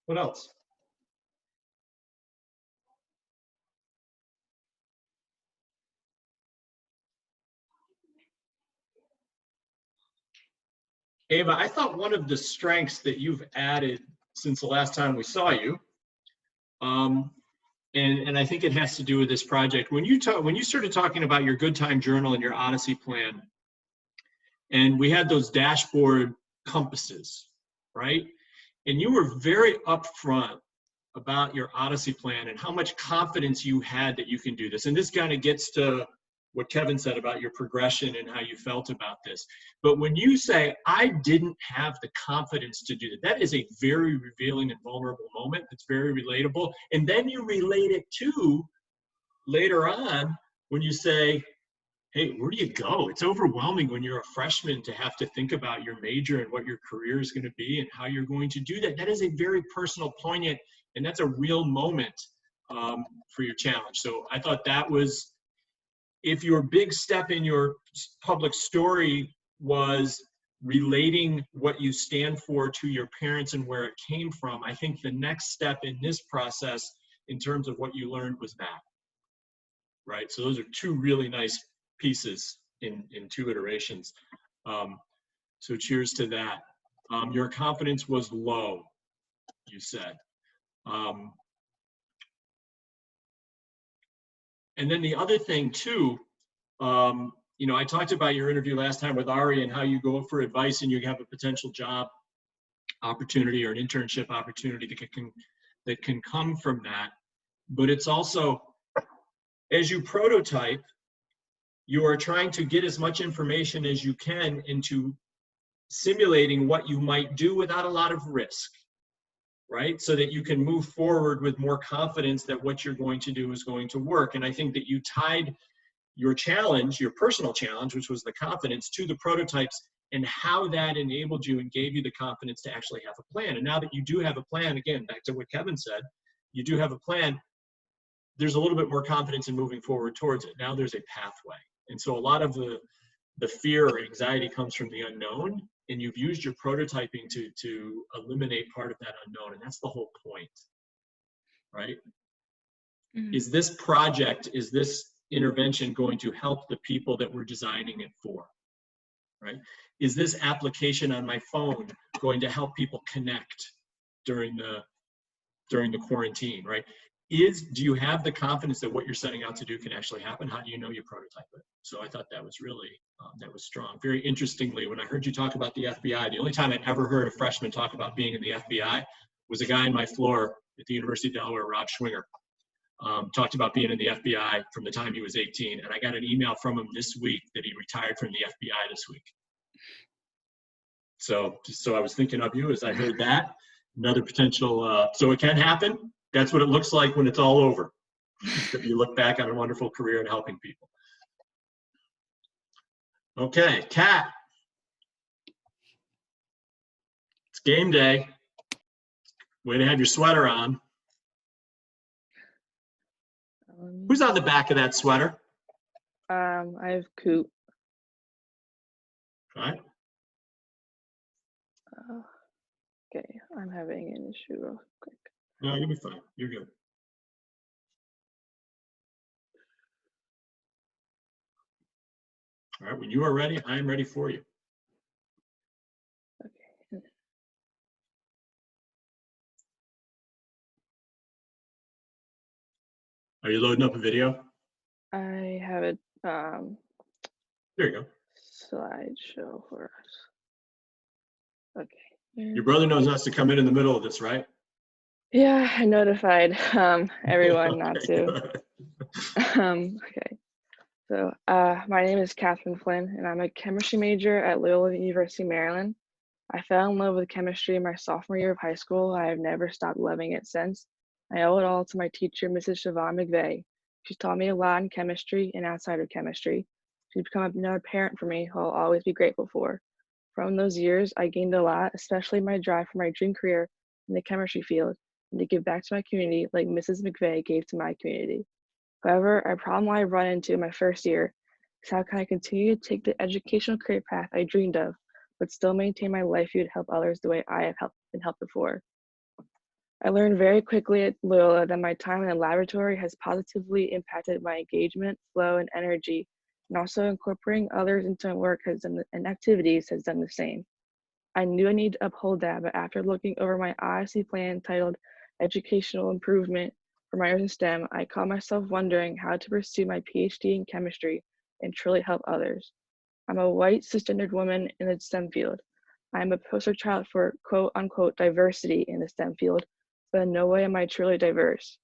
What else? Ava, I thought one of the strengths that you've added since the last time we saw you, and I think it has to do with this project. When you started talking about your good time journal and your Odyssey plan, and we had those dashboard compasses, right? And you were very upfront about your Odyssey plan and how much confidence you had that you can do this. And this kind of gets to what Kevin said about your progression and how you felt about this. But when you say, I didn't have the confidence to do that, that is a very revealing and vulnerable moment. It's very relatable. And then you relate it to later on when you say, hey, where do you go? It's overwhelming when you're a freshman to have to think about your major and what your career is going to be and how you're going to do that. That is a very personal, poignant, and that's a real moment for your challenge. So I thought that was, if your big step in your public story was relating what you stand for to your parents and where it came from, I think the next step in this process in terms of what you learned was that, right? So those are two really nice pieces in two iterations. So cheers to that. Your confidence was low, you said. And then the other thing too, I talked about your interview last time with Ari and how you go for advice and you have a potential job opportunity or an internship opportunity that can come from that. But it's also, as you prototype, you are trying to get as much information as you can into simulating what you might do without a lot of risk, right? So that you can move forward with more confidence that what you're going to do is going to work. And I think that you tied your challenge, your personal challenge, which was the confidence, to the prototypes and how that enabled you and gave you the confidence to actually have a plan. And now that you do have a plan, again, back to what Kevin said, you do have a plan, there's a little bit more confidence in moving forward towards it. Now there's a pathway. And so a lot of the fear or anxiety comes from the unknown, and you've used your prototyping to eliminate part of that unknown. And that's the whole point, right? Mm-hmm. Is this project, is this intervention going to help the people that we're designing it for, right? Is this application on my phone going to help people connect during the quarantine, right? Do you have the confidence that what you're setting out to do can actually happen? How do you know you prototype it? So I thought that was really, that was strong. Very interestingly, when I heard you talk about the FBI, the only time I'd ever heard a freshman talk about being in the FBI was a guy on my floor at the University of Delaware, Rob Schwinger. Talked about being in the FBI from the time he was 18. And I got an email from him this week that he retired from the FBI this week. So I was thinking of you as I heard that. Another potential, so it can happen. That's what it looks like when it's all over. You look back on a wonderful career and helping people. Okay, Kat. It's game day. Way to have your sweater on. Who's on the back of that sweater? I have Coop. All right. Okay, I'm having an issue real quick. No, you'll be fine. You're good. All right, when you are ready, I am ready for you. Okay. Are you loading up a video? I have a There you go. slideshow for us. Okay. Your brother knows not to come in the middle of this, right? Yeah, I notified everyone not Okay, to. good. Okay. So my name is Catherine Flynn, and I'm a chemistry major at Loyola University, Maryland. I fell in love with chemistry in my sophomore year of high school. I have never stopped loving it since. I owe it all to my teacher, Mrs. Siobhan McVeigh. She's taught me a lot in chemistry and outside of chemistry. She's become another parent for me who I'll always be grateful for. From those years, I gained a lot, especially my drive for my dream career in the chemistry field and to give back to my community like Mrs. McVeigh gave to my community. However, a problem I run into in my first year is how can I continue to take the educational career path I dreamed of, but still maintain my life view to help others the way I have been helped before. I learned very quickly at Loyola that my time in the laboratory has positively impacted my engagement, flow, and energy, and also incorporating others into my work and activities has done the same. I knew I needed to uphold that, but after looking over my Odyssey plan titled Educational Improvement for Minors in STEM, I caught myself wondering how to pursue my PhD in chemistry and truly help others. I'm a white cisgendered woman in the STEM field. I'm a poster child for quote unquote diversity in the STEM field, but in no way am I truly diverse.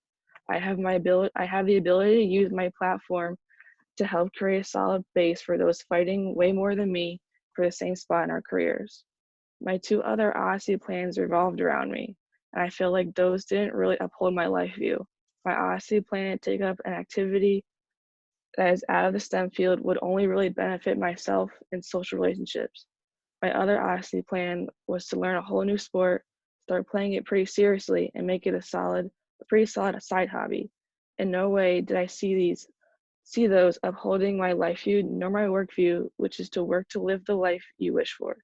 I have the ability to use my platform to help create a solid base for those fighting way more than me for the same spot in our careers. My two other Odyssey plans revolved around me, and I feel like those didn't really uphold my life view. My Odyssey plan to take up an activity that is out of the STEM field would only really benefit myself and social relationships. My other Odyssey plan was to learn a whole new sport, start playing it pretty seriously, and make it a pretty solid side hobby. In no way did I see those upholding my life view nor my work view, which is to work to live the life you wish for.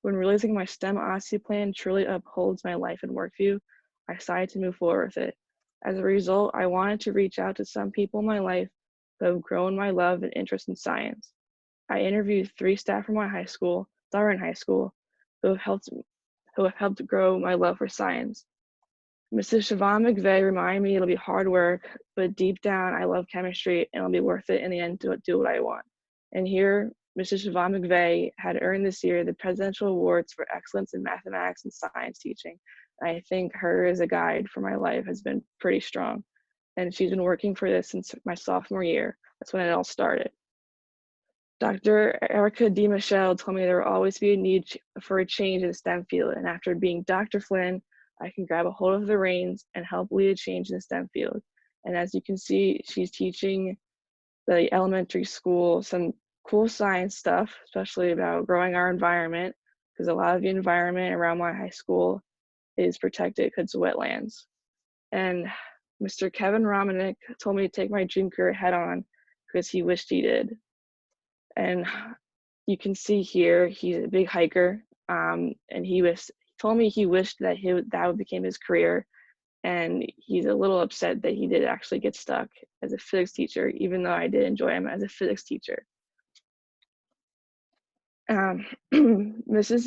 When realizing my STEM Odyssey plan truly upholds my life and work view, I decided to move forward with it. As a result, I wanted to reach out to some people in my life who have grown my love and interest in science. I interviewed 3 staff from my high school, that were in high school, who have helped grow my love for science. Mrs. Siobhan McVeigh reminded me it'll be hard work, but deep down I love chemistry and it'll be worth it in the end to do what I want. And here, Mrs. Siobhan McVeigh had earned this year the Presidential Awards for Excellence in Mathematics and Science Teaching. I think her as a guide for my life has been pretty strong. And she's been working for this since my sophomore year. That's when it all started. Dr. Erica D. Michelle told me there will always be a need for a change in the STEM field. And after being Dr. Flynn, I can grab a hold of the reins and help lead a change in the STEM field. And as you can see, she's teaching the elementary school some cool science stuff, especially about growing our environment, because a lot of the environment around my high school is protected because of wetlands. And Mr. Kevin Romanek told me to take my dream career head on because he wished he did. And you can see here, he's a big hiker, and he told me he wished that that would become his career, and he's a little upset that he did actually get stuck as a physics teacher, even though I did enjoy him as a physics teacher. Mrs.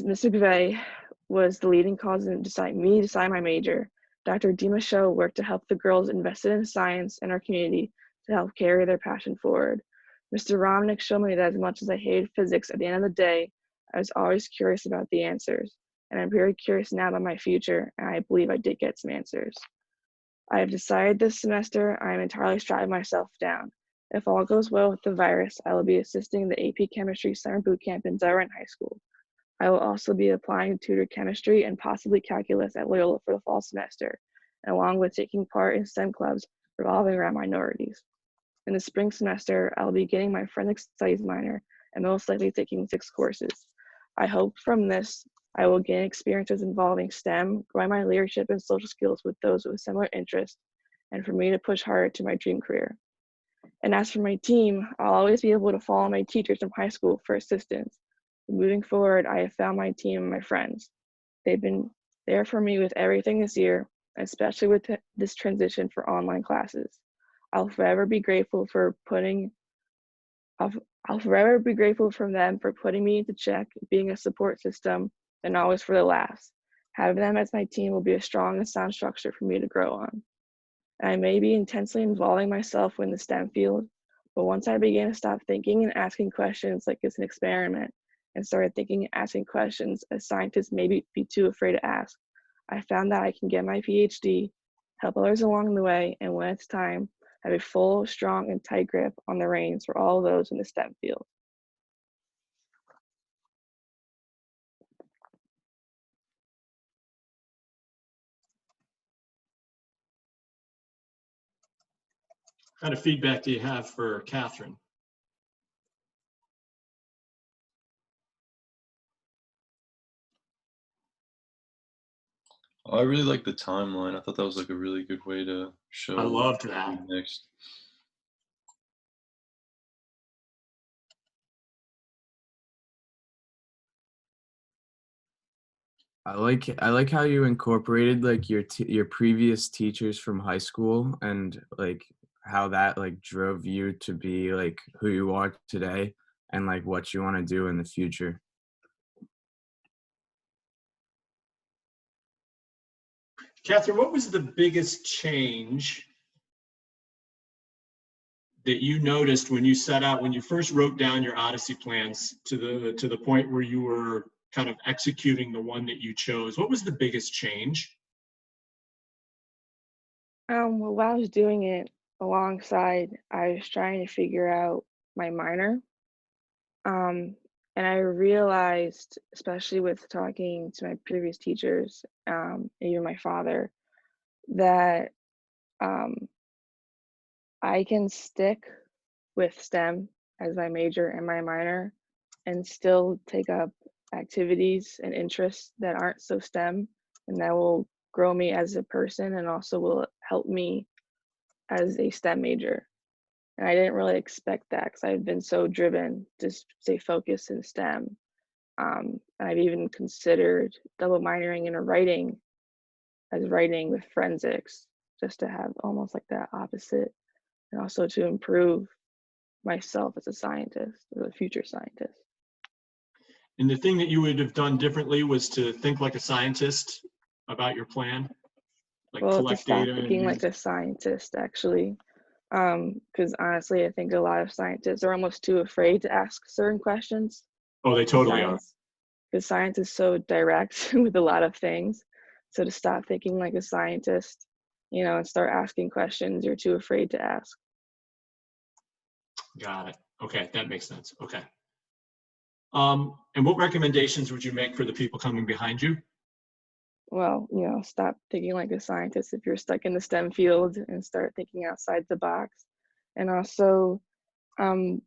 McVeigh was the leading cause in deciding my major. Dr. DiMacho worked to help the girls invested in science in our community to help carry their passion forward. Mr. Romnick showed me that as much as I hated physics, at the end of the day, I was always curious about the answers. And I'm very curious now about my future, and I believe I did get some answers. I have decided this semester I am entirely striving myself down. If all goes well with the virus, I will be assisting the AP Chemistry Summer Bootcamp in Delran High School. I will also be applying to tutor chemistry and possibly calculus at Loyola for the fall semester, along with taking part in STEM clubs revolving around minorities. In the spring semester, I will be getting my forensic studies minor and most likely taking 6 courses. I hope from this, I will gain experiences involving STEM, growing my leadership and social skills with those with similar interests, and for me to push harder to my dream career. And as for my team, I'll always be able to follow my teachers from high school for assistance. Moving forward, I have found my team and my friends. They've been there for me with everything this year, especially with this transition for online classes. I'll forever be grateful for I'll forever be grateful from them for putting me into check, being a support system, and always for the laughs. Having them as my team will be a strong and sound structure for me to grow on. And I may be intensely involving myself in the STEM field, but once I began to stop thinking and asking questions like it's an experiment and started thinking and asking questions as scientists maybe be too afraid to ask, I found that I can get my PhD, help others along the way, and when it's time, have a full, strong, and tight grip on the reins for all those in the STEM field. What kind of feedback do you have for Catherine? I really like the timeline. I thought that was like a really good way to show I loved what that. to do next. I like how you incorporated like your previous teachers from high school and like how that like drove you to be like who you are today and like what you want to do in the future. Catherine, what was the biggest change that you noticed when you set out, when you first wrote down your Odyssey plans to the point where you were kind of executing the one that you chose? What was the biggest change? Well, while I was doing it alongside, I was trying to figure out my minor. And I realized, especially with talking to my previous teachers, even my father, that um, I can stick with STEM as my major and my minor and still take up activities and interests that aren't so STEM and that will grow me as a person and also will help me as a STEM major. And I didn't really expect that because I've been so driven to stay focused in STEM. And I've even considered double minoring in a writing as writing with forensics, just to have almost like that opposite, and also to improve myself as a scientist or a future scientist. And the thing that you would have done differently was to think like a scientist about your plan, like Well, to collect stop data and thinking use. like a scientist, actually, because honestly, I think a lot of scientists are almost too afraid to ask certain questions. Oh, they totally are. Because science is so direct with a lot of things. So to stop thinking like a scientist, and start asking questions you're too afraid to ask. Got it. Okay, that makes sense. Okay. And what recommendations would you make for the people coming behind you? Well, stop thinking like a scientist if you're stuck in the STEM field and start thinking outside the box. And also, when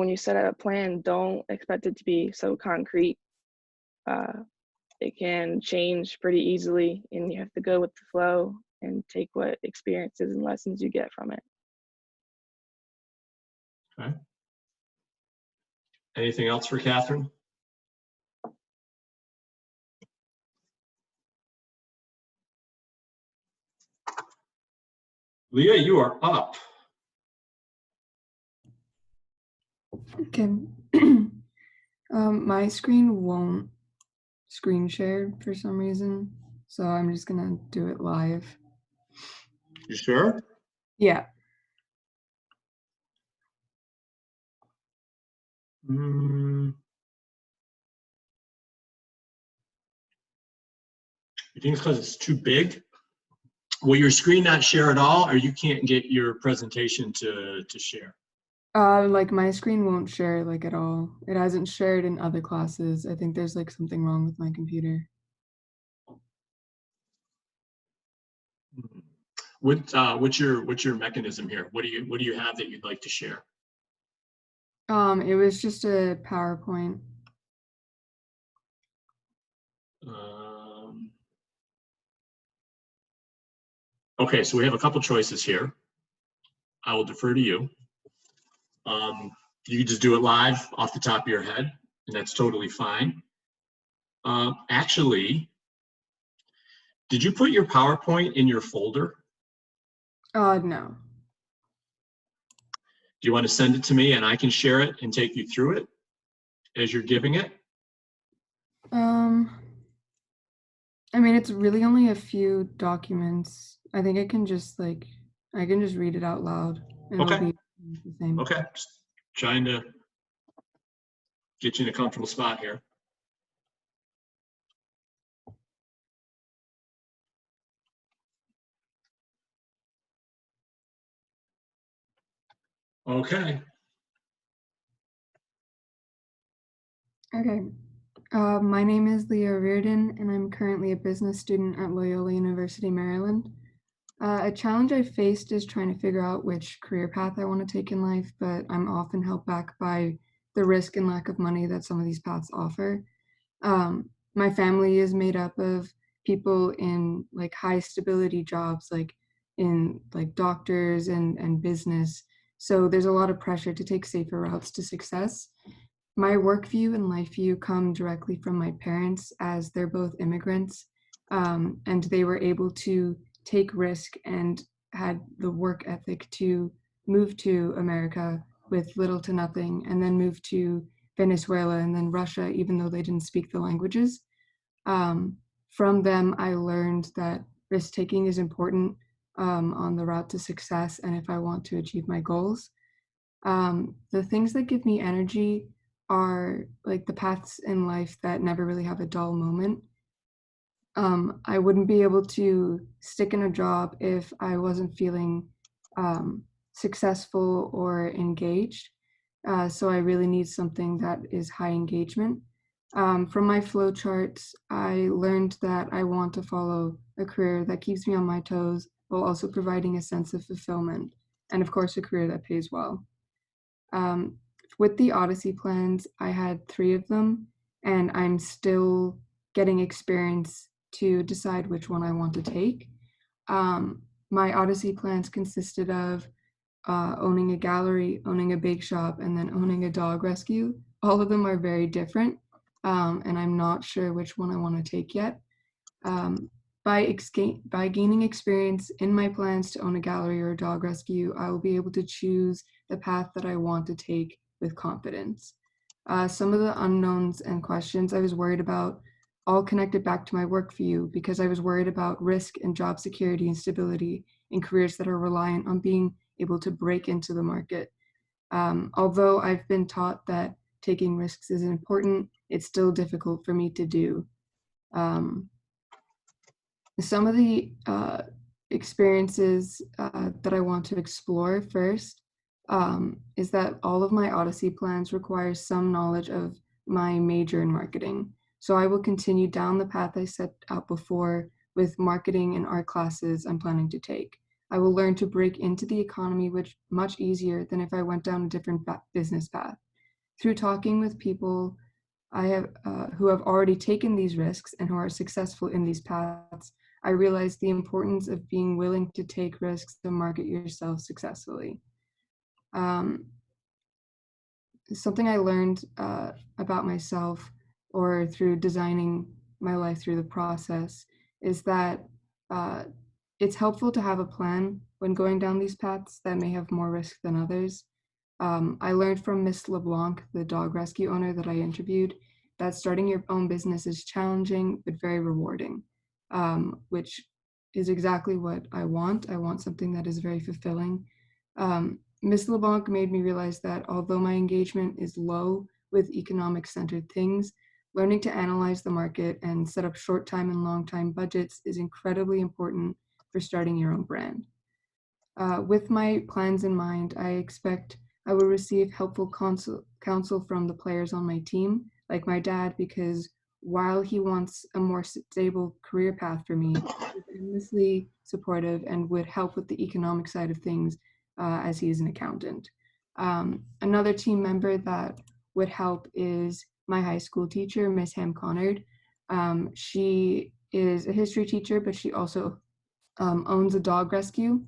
you set out a plan, don't expect it to be so concrete. It can change pretty easily, and you have to go with the flow and take what experiences and lessons you get from it. Okay. Anything else for Catherine? Leah, you are up. Okay. My screen won't screen share for some reason, so I'm just gonna do it live. You sure? Yeah. You think it's because it's too big? Will your screen not share at all, or you can't get your presentation to share? Like my screen won't share like at all. It hasn't shared in other classes. I think there's like something wrong with my computer. What's your mechanism here? What do you have that you'd like to share? It was just a PowerPoint. Okay, so we have a couple choices here. I will defer to you. You can just do it live off the top of your head, and that's totally fine. Actually, did you put your PowerPoint in your folder? No. Do you want to send it to me and I can share it and take you through it as you're giving it? I mean, it's really only a few documents. I think I can just like I can just read it out loud and it'll Okay. be the same. Okay. Just trying to get you in a comfortable spot here. Okay. Okay. My name is Leah Reardon, and I'm currently a business student at Loyola University, Maryland. A challenge I faced is trying to figure out which career path I want to take in life, but I'm often held back by the risk and lack of money that some of these paths offer. My family is made up of people in like high stability jobs, like in like doctors and business. So there's a lot of pressure to take safer routes to success. My work view and life view come directly from my parents as they're both immigrants, and they were able to take risk and had the work ethic to move to America with little to nothing and then move to Venezuela and then Russia, even though they didn't speak the languages. Um, from them, I learned that risk taking is important on the route to success and if I want to achieve my goals. The things that give me energy are like the paths in life that never really have a dull moment. I wouldn't be able to stick in a job if I wasn't feeling successful or engaged. So I really need something that is high engagement. From my flow charts, I learned that I want to follow a career that keeps me on my toes while also providing a sense of fulfillment. And of course, a career that pays well. Um, with the Odyssey plans, I had 3 of them, and I'm still getting experience to decide which one I want to take. My Odyssey plans consisted of owning a gallery, owning a bake shop, and then owning a dog rescue. All of them are very different, and I'm not sure which one I want to take yet. Um, by gaining experience in my plans to own a gallery or a dog rescue, I will be able to choose the path that I want to take with confidence. Some of the unknowns and questions I was worried about all connected back to my work view because I was worried about risk and job security and stability in careers that are reliant on being able to break into the market. Although I've been taught that taking risks is important, it's still difficult for me to do. Some of the experiences that I want to explore first is that all of my Odyssey plans require some knowledge of my major in marketing. So I will continue down the path I set out before with marketing and art classes I'm planning to take. I will learn to break into the economy which much easier than if I went down a different business path. Through talking with people I have who have already taken these risks and who are successful in these paths, I realized the importance of being willing to take risks to market yourself successfully. Um, Something I learned about myself or through designing my life through the process is that uh, it's helpful to have a plan when going down these paths that may have more risk than others. I learned from Miss LeBlanc, the dog rescue owner that I interviewed, that starting your own business is challenging but very rewarding, which is exactly what I want. I want something that is very fulfilling. Miss LeBlanc made me realize that although my engagement is low with economic centered things, learning to analyze the market and set up short time and long time budgets is incredibly important for starting your own brand. With my plans in mind, I expect I will receive helpful counsel from the players on my team, like my dad, because while he wants a more stable career path for me, he's endlessly supportive and would help with the economic side of things as he is an accountant. Another team member that would help is my high school teacher, Miss Ham Connard. She is a history teacher, but she also owns a dog rescue.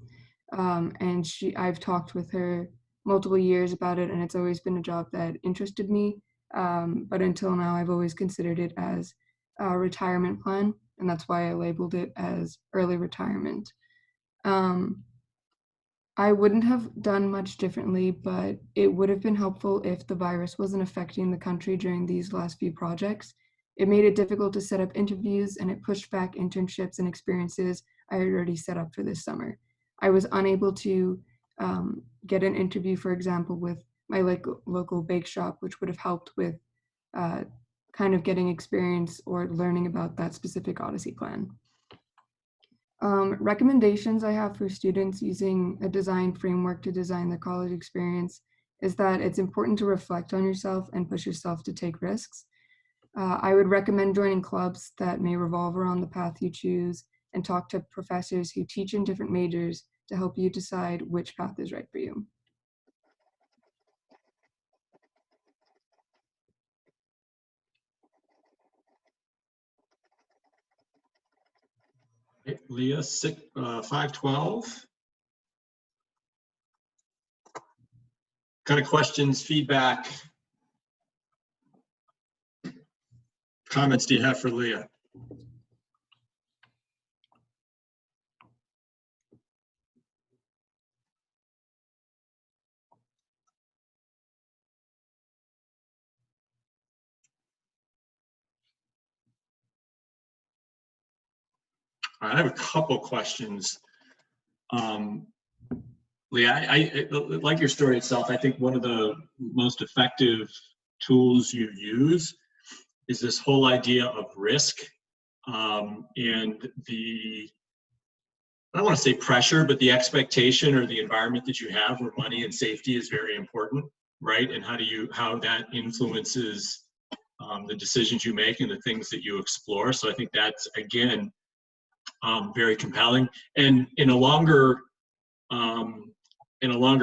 And I've talked with her multiple years about it, and it's always been a job that interested me. But until now, I've always considered it as a retirement plan, and that's why I labeled it as early retirement. I wouldn't have done much differently, but it would have been helpful if the virus wasn't affecting the country during these last few projects. It made it difficult to set up interviews, and it pushed back internships and experiences I had already set up for this summer. I was unable to get an interview, for example, with my local bake shop, which would have helped with kind of getting experience or learning about that specific Odyssey plan. Recommendations I have for students using a design framework to design their college experience is that it's important to reflect on yourself and push yourself to take risks. I would recommend joining clubs that may revolve around the path you choose and talk to professors who teach in different majors to help you decide which path is right for you. Leah, 512. Kind of questions, feedback, comments do you have for Leah? All right, I have a couple questions. Leah, I like your story itself. I think one of the most effective tools you use is this whole idea of risk and the, I don't want to say pressure, but the expectation or the environment that you have where money and safety is very important, right? And how that influences the decisions you make and the things that you explore. So I think that's, again, very compelling. And in a longer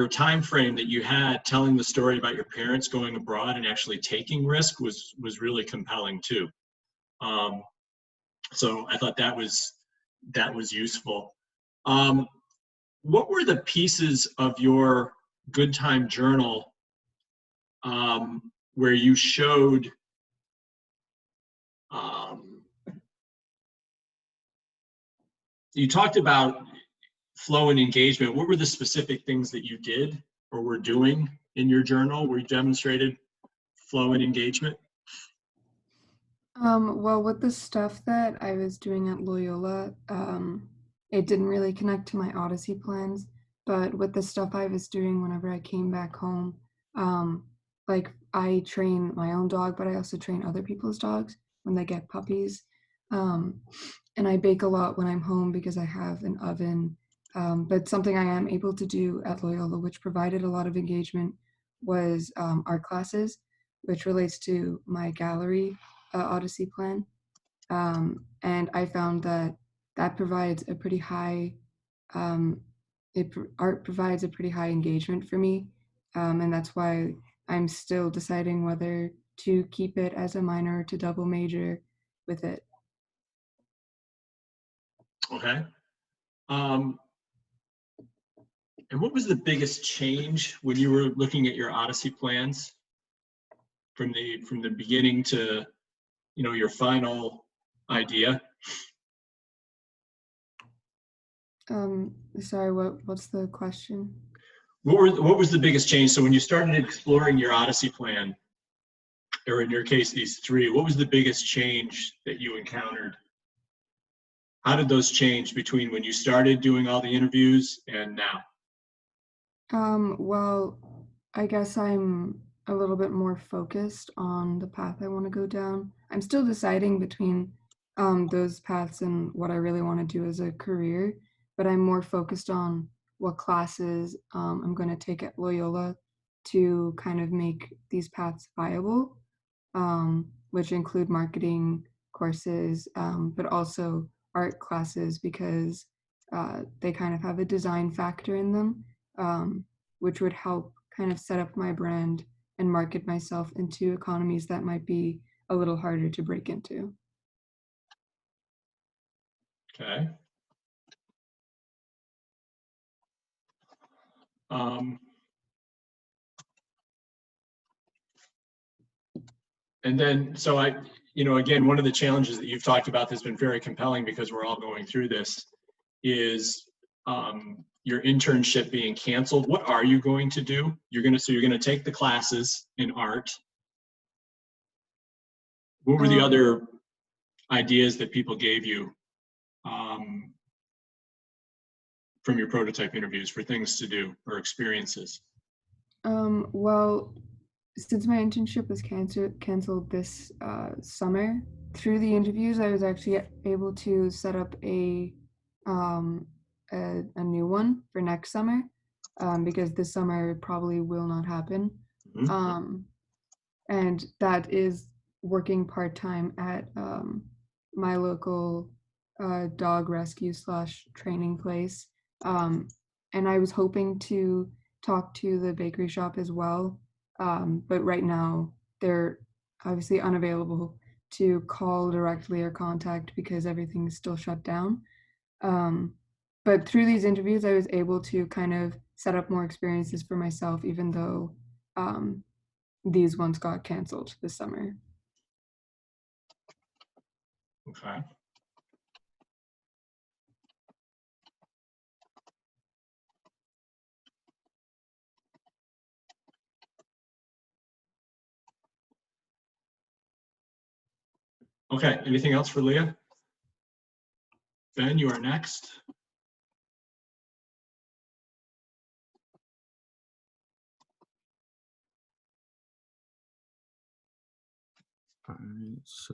time frame that you had, telling the story about your parents going abroad and actually taking risk was really compelling too. So I thought that was useful. What were the pieces of your Good Time Journal where you showed you talked about flow and engagement? What were the specific things that you did or were doing in your journal where you demonstrated flow and engagement? Well, with the stuff that I was doing at Loyola, it didn't really connect to my Odyssey plans, but with the stuff I was doing whenever I came back home, like I train my own dog, but I also train other people's dogs when they get puppies. And I bake a lot when I'm home because I have an oven. But something I am able to do at Loyola, which provided a lot of engagement, was art classes, which relates to my gallery Odyssey plan. And I found that that provides a pretty high, art provides a pretty high engagement for me. And that's why I'm still deciding whether to keep it as a minor or to double major with it. Okay. And what was the biggest change when you were looking at your Odyssey plans from the beginning to, you know, your final idea? Sorry, what's the question? What was the biggest change? So when you started exploring your Odyssey plan, or in your case, these three, what was the biggest change that you encountered? How did those change between when you started doing all the interviews and now? Well, I guess I'm a little bit more focused on the path I want to go down. I'm still deciding between those paths and what I really want to do as a career, but I'm more focused on what classes I'm going to take at Loyola to kind of make these paths viable, which include marketing courses, but also art classes because they kind of have a design factor in them, which would help kind of set up my brand and market myself into economies that might be a little harder to break into. Okay. And then, so again, one of the challenges that you've talked about that's been very compelling because we're all going through this is your internship being canceled. What are you going to do? You're going to take the classes in art. What were the other ideas that people gave you? from your prototype interviews for things to do or experiences? Well, since my internship was canceled this summer, through the interviews, I was actually able to set up um, a new one for next summer, because this summer probably will not happen. Mhm. And that is working part-time at my local dog rescue / training place. And I was hoping to talk to the bakery shop as well, but right now they're obviously unavailable to call directly or contact because everything's still shut down. But through these interviews, I was able to kind of set up more experiences for myself, even though these ones got canceled this summer. Okay. Okay, anything else for Leah? Ben, you are next. All right, so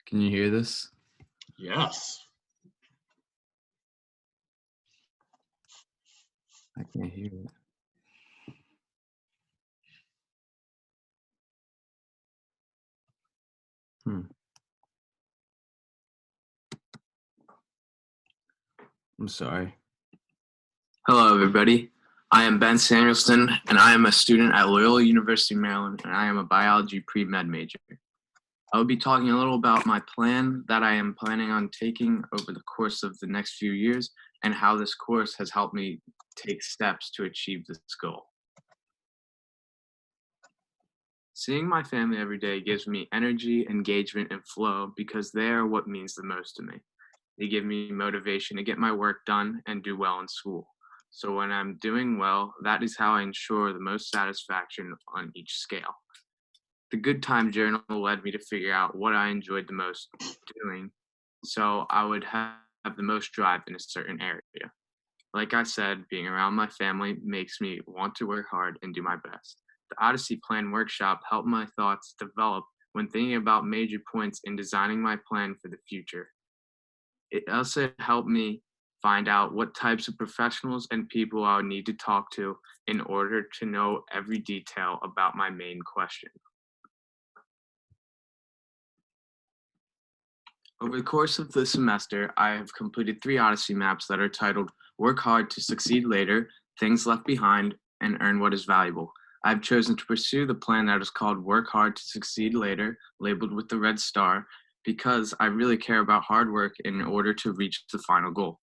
can you hear this? Yes. I can't hear it. I'm sorry. Hello, everybody. I am Ben Samuelson, and I am a student at Loyola University, Maryland, and I am a biology pre-med major. I will be talking a little about my plan that I am planning on taking over the course of the next few years and how this course has helped me take steps to achieve this goal. Seeing my family every day gives me energy, engagement, and flow because they are what means the most to me. They give me motivation to get my work done and do well in school. So when I'm doing well, that is how I ensure the most satisfaction on each scale. The Good Time Journal led me to figure out what I enjoyed the most doing, so I would have the most drive in a certain area. Like I said, being around my family makes me want to work hard and do my best. The Odyssey Plan workshop helped my thoughts develop when thinking about major points in designing my plan for the future. It also helped me find out what types of professionals and people I would need to talk to in order to know every detail about my main question. Over the course of the semester, I have completed 3 Odyssey maps that are titled Work Hard to Succeed Later, Things Left Behind, and Earn What is Valuable. I've chosen to pursue the plan that is called Work Hard to Succeed Later, labeled with the red star, because I really care about hard work in order to reach the final goal.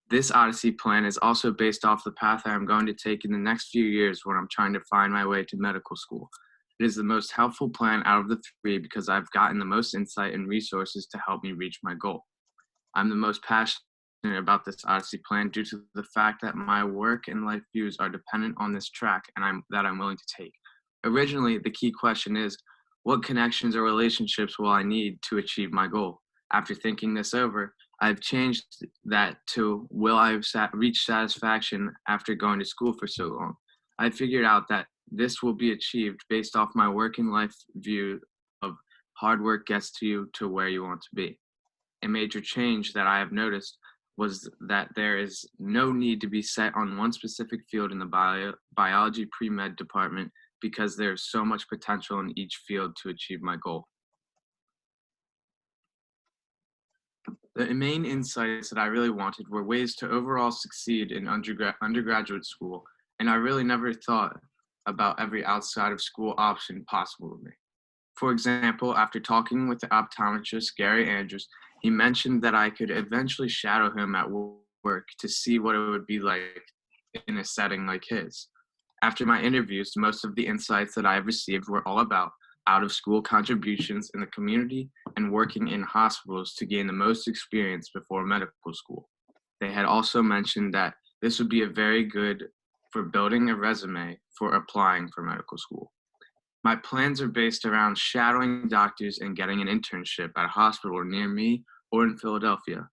This Odyssey plan is also based off the path I am going to take in the next few years when I'm trying to find my way to medical school. It is the most helpful plan out of the 3 because I've gotten the most insight and resources to help me reach my goal. I'm the most passionate about this Odyssey plan due to the fact that my work and life views are dependent on this track and I'm willing to take. Originally, the key question is, what connections or relationships will I need to achieve my goal? After thinking this over, I've changed that to, will I reach satisfaction after going to school for so long? I figured out that this will be achieved based off my work and life view of hard work gets to you to where you want to be. A major change that I have noticed was that there is no need to be set on one specific field in the biology pre-med department because there's so much potential in each field to achieve my goal. The main insights that I really wanted were ways to overall succeed in undergraduate school, and I really never thought about every outside of school option possible to me. For example, after talking with the optometrist Gary Andrews, he mentioned that I could eventually shadow him at work to see what it would be like in a setting like his. After my interviews, most of the insights that I have received were all about out-of-school contributions in the community and working in hospitals to gain the most experience before medical school. They had also mentioned that This would be a very good for building a resume for applying for medical school. My plans are based around shadowing doctors and getting an internship at a hospital near me or in Philadelphia.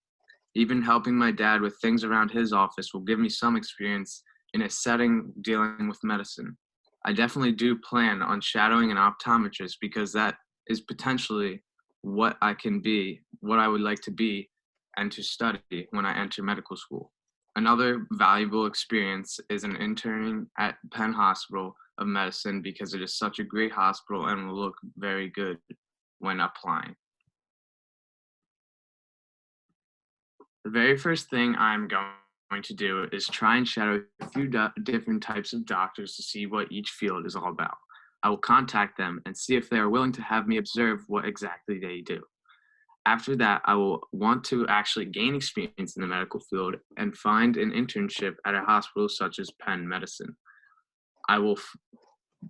Even helping my dad with things around his office will give me some experience in a setting dealing with medicine. I definitely do plan on shadowing an optometrist because that is potentially what I can be, what I would like to be and to study when I enter medical school. Another valuable experience is an interning at Penn Hospital of Medicine because it is such a great hospital and will look very good when applying. The very first thing I'm going to do is try and shadow a few different types of doctors to see what each field is all about. I will contact them and see if they are willing to have me observe what exactly they do. After that, I will want to actually gain experience in the medical field and find an internship at a hospital such as Penn Medicine. I will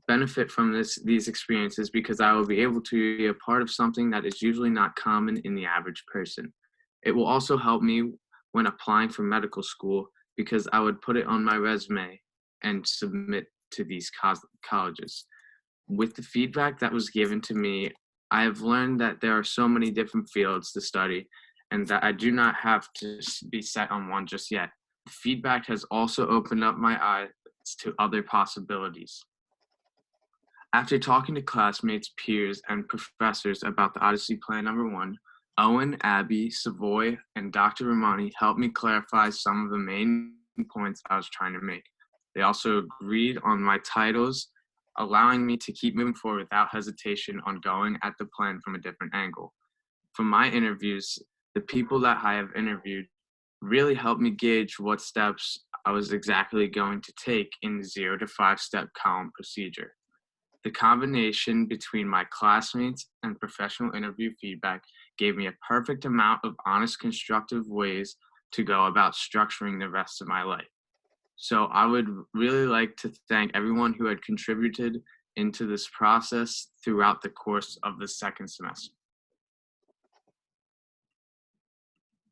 benefit from these experiences because I will be able to be a part of something that is usually not common in the average person. It will also help me when applying for medical school because I would put it on my resume and submit to these colleges. With the feedback that was given to me, I have learned that there are so many different fields to study and that I do not have to be set on one just yet. The feedback has also opened up my eyes to other possibilities. After talking to classmates, peers, and professors about the Odyssey Plan number 1, Owen, Abby, Savoy, and Dr. Romani helped me clarify some of the main points I was trying to make. They also agreed on my titles, allowing me to keep moving forward without hesitation on going at the plan from a different angle. From my interviews, the people that I have interviewed really helped me gauge what steps I was exactly going to take in the 0 to 5-step column procedure. The combination between my classmates and professional interview feedback gave me a perfect amount of honest, constructive ways to go about structuring the rest of my life. So I would really like to thank everyone who had contributed into this process throughout the course of the second semester.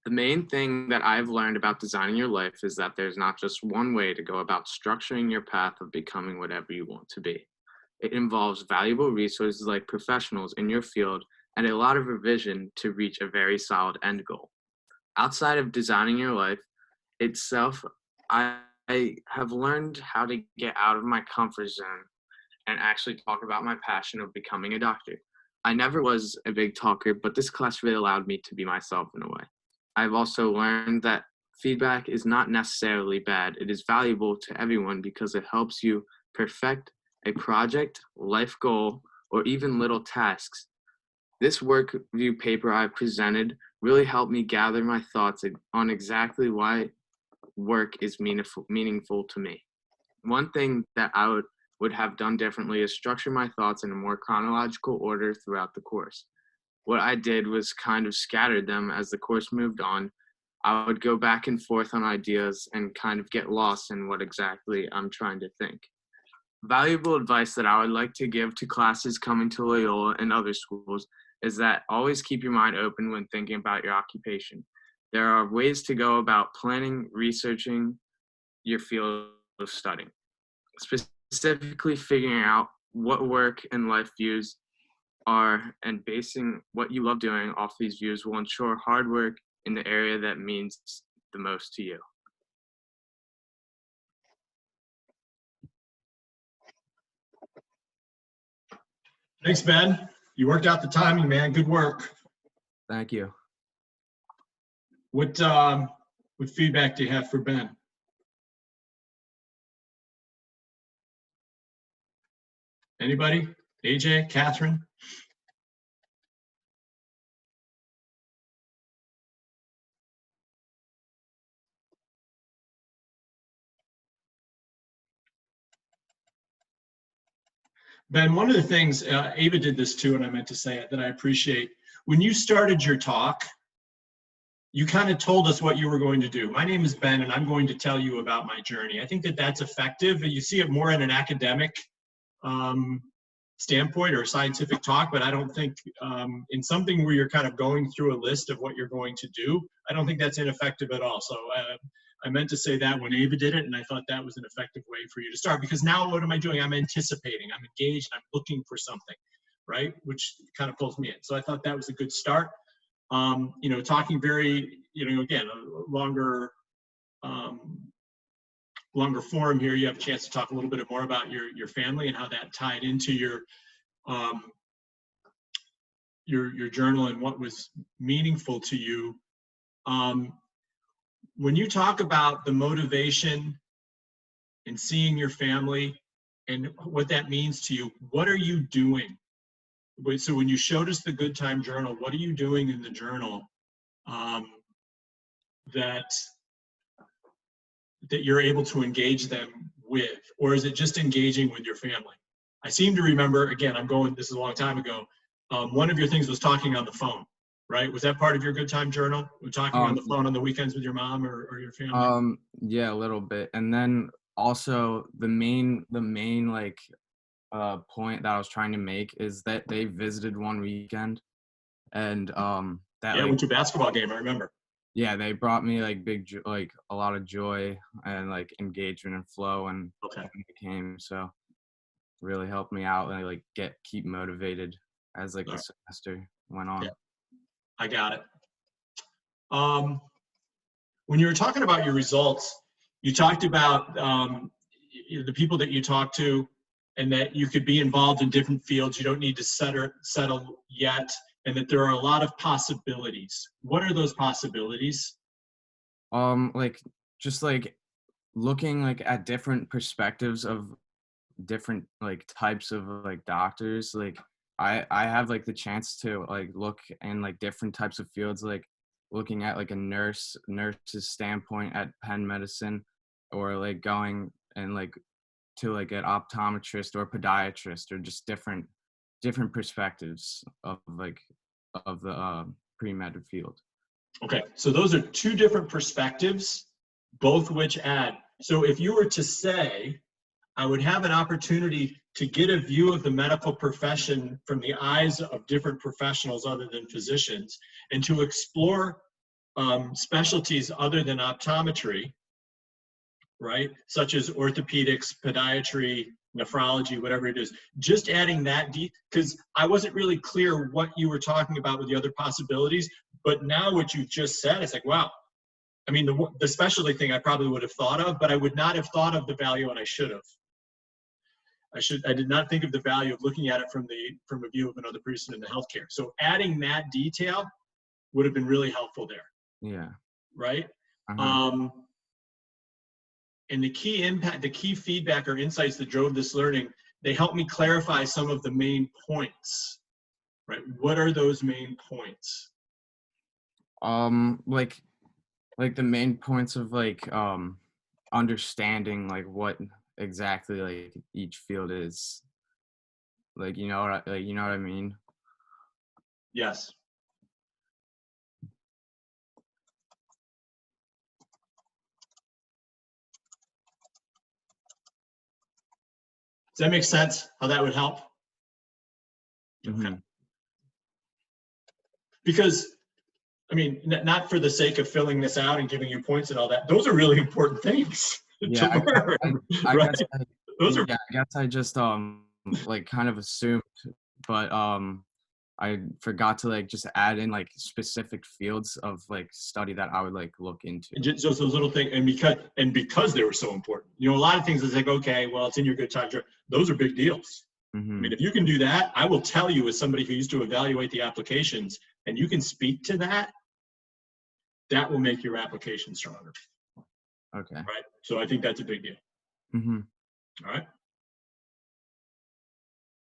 The main thing that I've learned about designing your life is that there's not just one way to go about structuring your path of becoming whatever you want to be. It involves valuable resources like professionals in your field and a lot of revision to reach a very solid end goal. Outside of designing your life itself, I have learned how to get out of my comfort zone and actually talk about my passion of becoming a doctor. I never was a big talker, but this class really allowed me to be myself in a way. I've also learned that feedback is not necessarily bad. It is valuable to everyone because it helps you perfect a project, life goal, or even little tasks. This work review paper I presented really helped me gather my thoughts on exactly why work is meaningful to me. One thing that I would have done differently is structure my thoughts in a more chronological order throughout the course. What I did was kind of scattered them as the course moved on. I would go back and forth on ideas and kind of get lost in what exactly I'm trying to think. Valuable advice that I would like to give to classes coming to Loyola and other schools is that always keep your mind open when thinking about your occupation. There are ways to go about planning, researching your field of studying, specifically figuring out what work and life views are and basing what you love doing off these views will ensure hard work in the area that means the most to you. Thanks, Ben. You worked out the timing, man. Good work. Thank you. What feedback do you have for Ben? Anybody? AJ, Catherine? Ben, one of the things, Ava did this too, and I meant to say it, that I appreciate. When you started your talk, you kind of told us what you were going to do. My name is Ben, and I'm going to tell you about my journey. I think that that's effective. You see it more in an academic standpoint or a scientific talk, but I don't think in something where you're kind of going through a list of what you're going to do, I don't think that's ineffective at all. So I meant to say that when Ava did it, and I thought that was an effective way for you to start, because now what am I doing? I'm anticipating, I'm engaged, I'm looking for something, right? Which kind of pulls me in. So I thought that was a good start. You know, talking very, you know, again, a longer forum here, you have a chance to talk a little bit more about your family and how that tied into your journal and what was meaningful to you. When you talk about the motivation and seeing your family and what that means to you, what are you doing? So when you showed us the Good Time Journal, what are you doing in the journal that you're able to engage them with? Or is it just engaging with your family? I seem to remember, again, this is a long time ago, one of your things was talking on the phone, right? Was that part of your Good Time Journal? Talking on the phone on the weekends with your mom or your family? Yeah, a little bit. And then also the main like point that I was trying to make is that they visited one weekend, and that I went to a basketball game, I remember. Yeah, they brought me like like a lot of joy and like engagement and flow, and when it came, so really helped me out and like keep motivated as like the semester went on. Yeah, I got it. When you were talking about your results, you talked about the people that you talk to, and that you could be involved in different fields. You don't need to settle yet, and that there are a lot of possibilities. What are those possibilities? Like just like looking like at different perspectives of different like types of like doctors. Like I have like the chance to like look in like different types of fields, like looking at like a nurse's standpoint at Penn Medicine, or like going and like to like an optometrist or podiatrist, or just different perspectives of the pre-med field. Okay, so those are two different perspectives, both which add. So if you were to say, I would have an opportunity to get a view of the medical profession from the eyes of different professionals other than physicians, and to explore specialties other than optometry, right? Such as orthopedics, podiatry, nephrology, whatever it is. Just adding that because I wasn't really clear what you were talking about with the other possibilities, but now what you just said, it's like, wow. I mean, the specialty thing I probably would have thought of, but I would not have thought of the value, and I should have. I did not think of the value of looking at it from a view of another person in the healthcare. So adding that detail would have been really helpful there. Yeah. Right? And the key feedback or insights that drove this learning, they helped me clarify some of the main points, right? What are those main points? Like the main points of like understanding like what exactly like each field is. Like you know what I mean? Yes. Does that make sense? How that would help? Okay. Because, I mean, not for the sake of filling this out and giving you points and all that. Those are really important things to learn. I right? guess I just like kind of assumed, but I forgot to like just add in like specific fields of like study that I would like look into. Just those little things, and because they were so important. You know, a lot of things is like, okay, well, it's in your Good Time Journal. Those are big deals. I mean, if you can do that, I will tell you, as somebody who used to evaluate the applications, and you can speak to that, that will make your application stronger. Okay. Right. So I think that's a big deal. All right.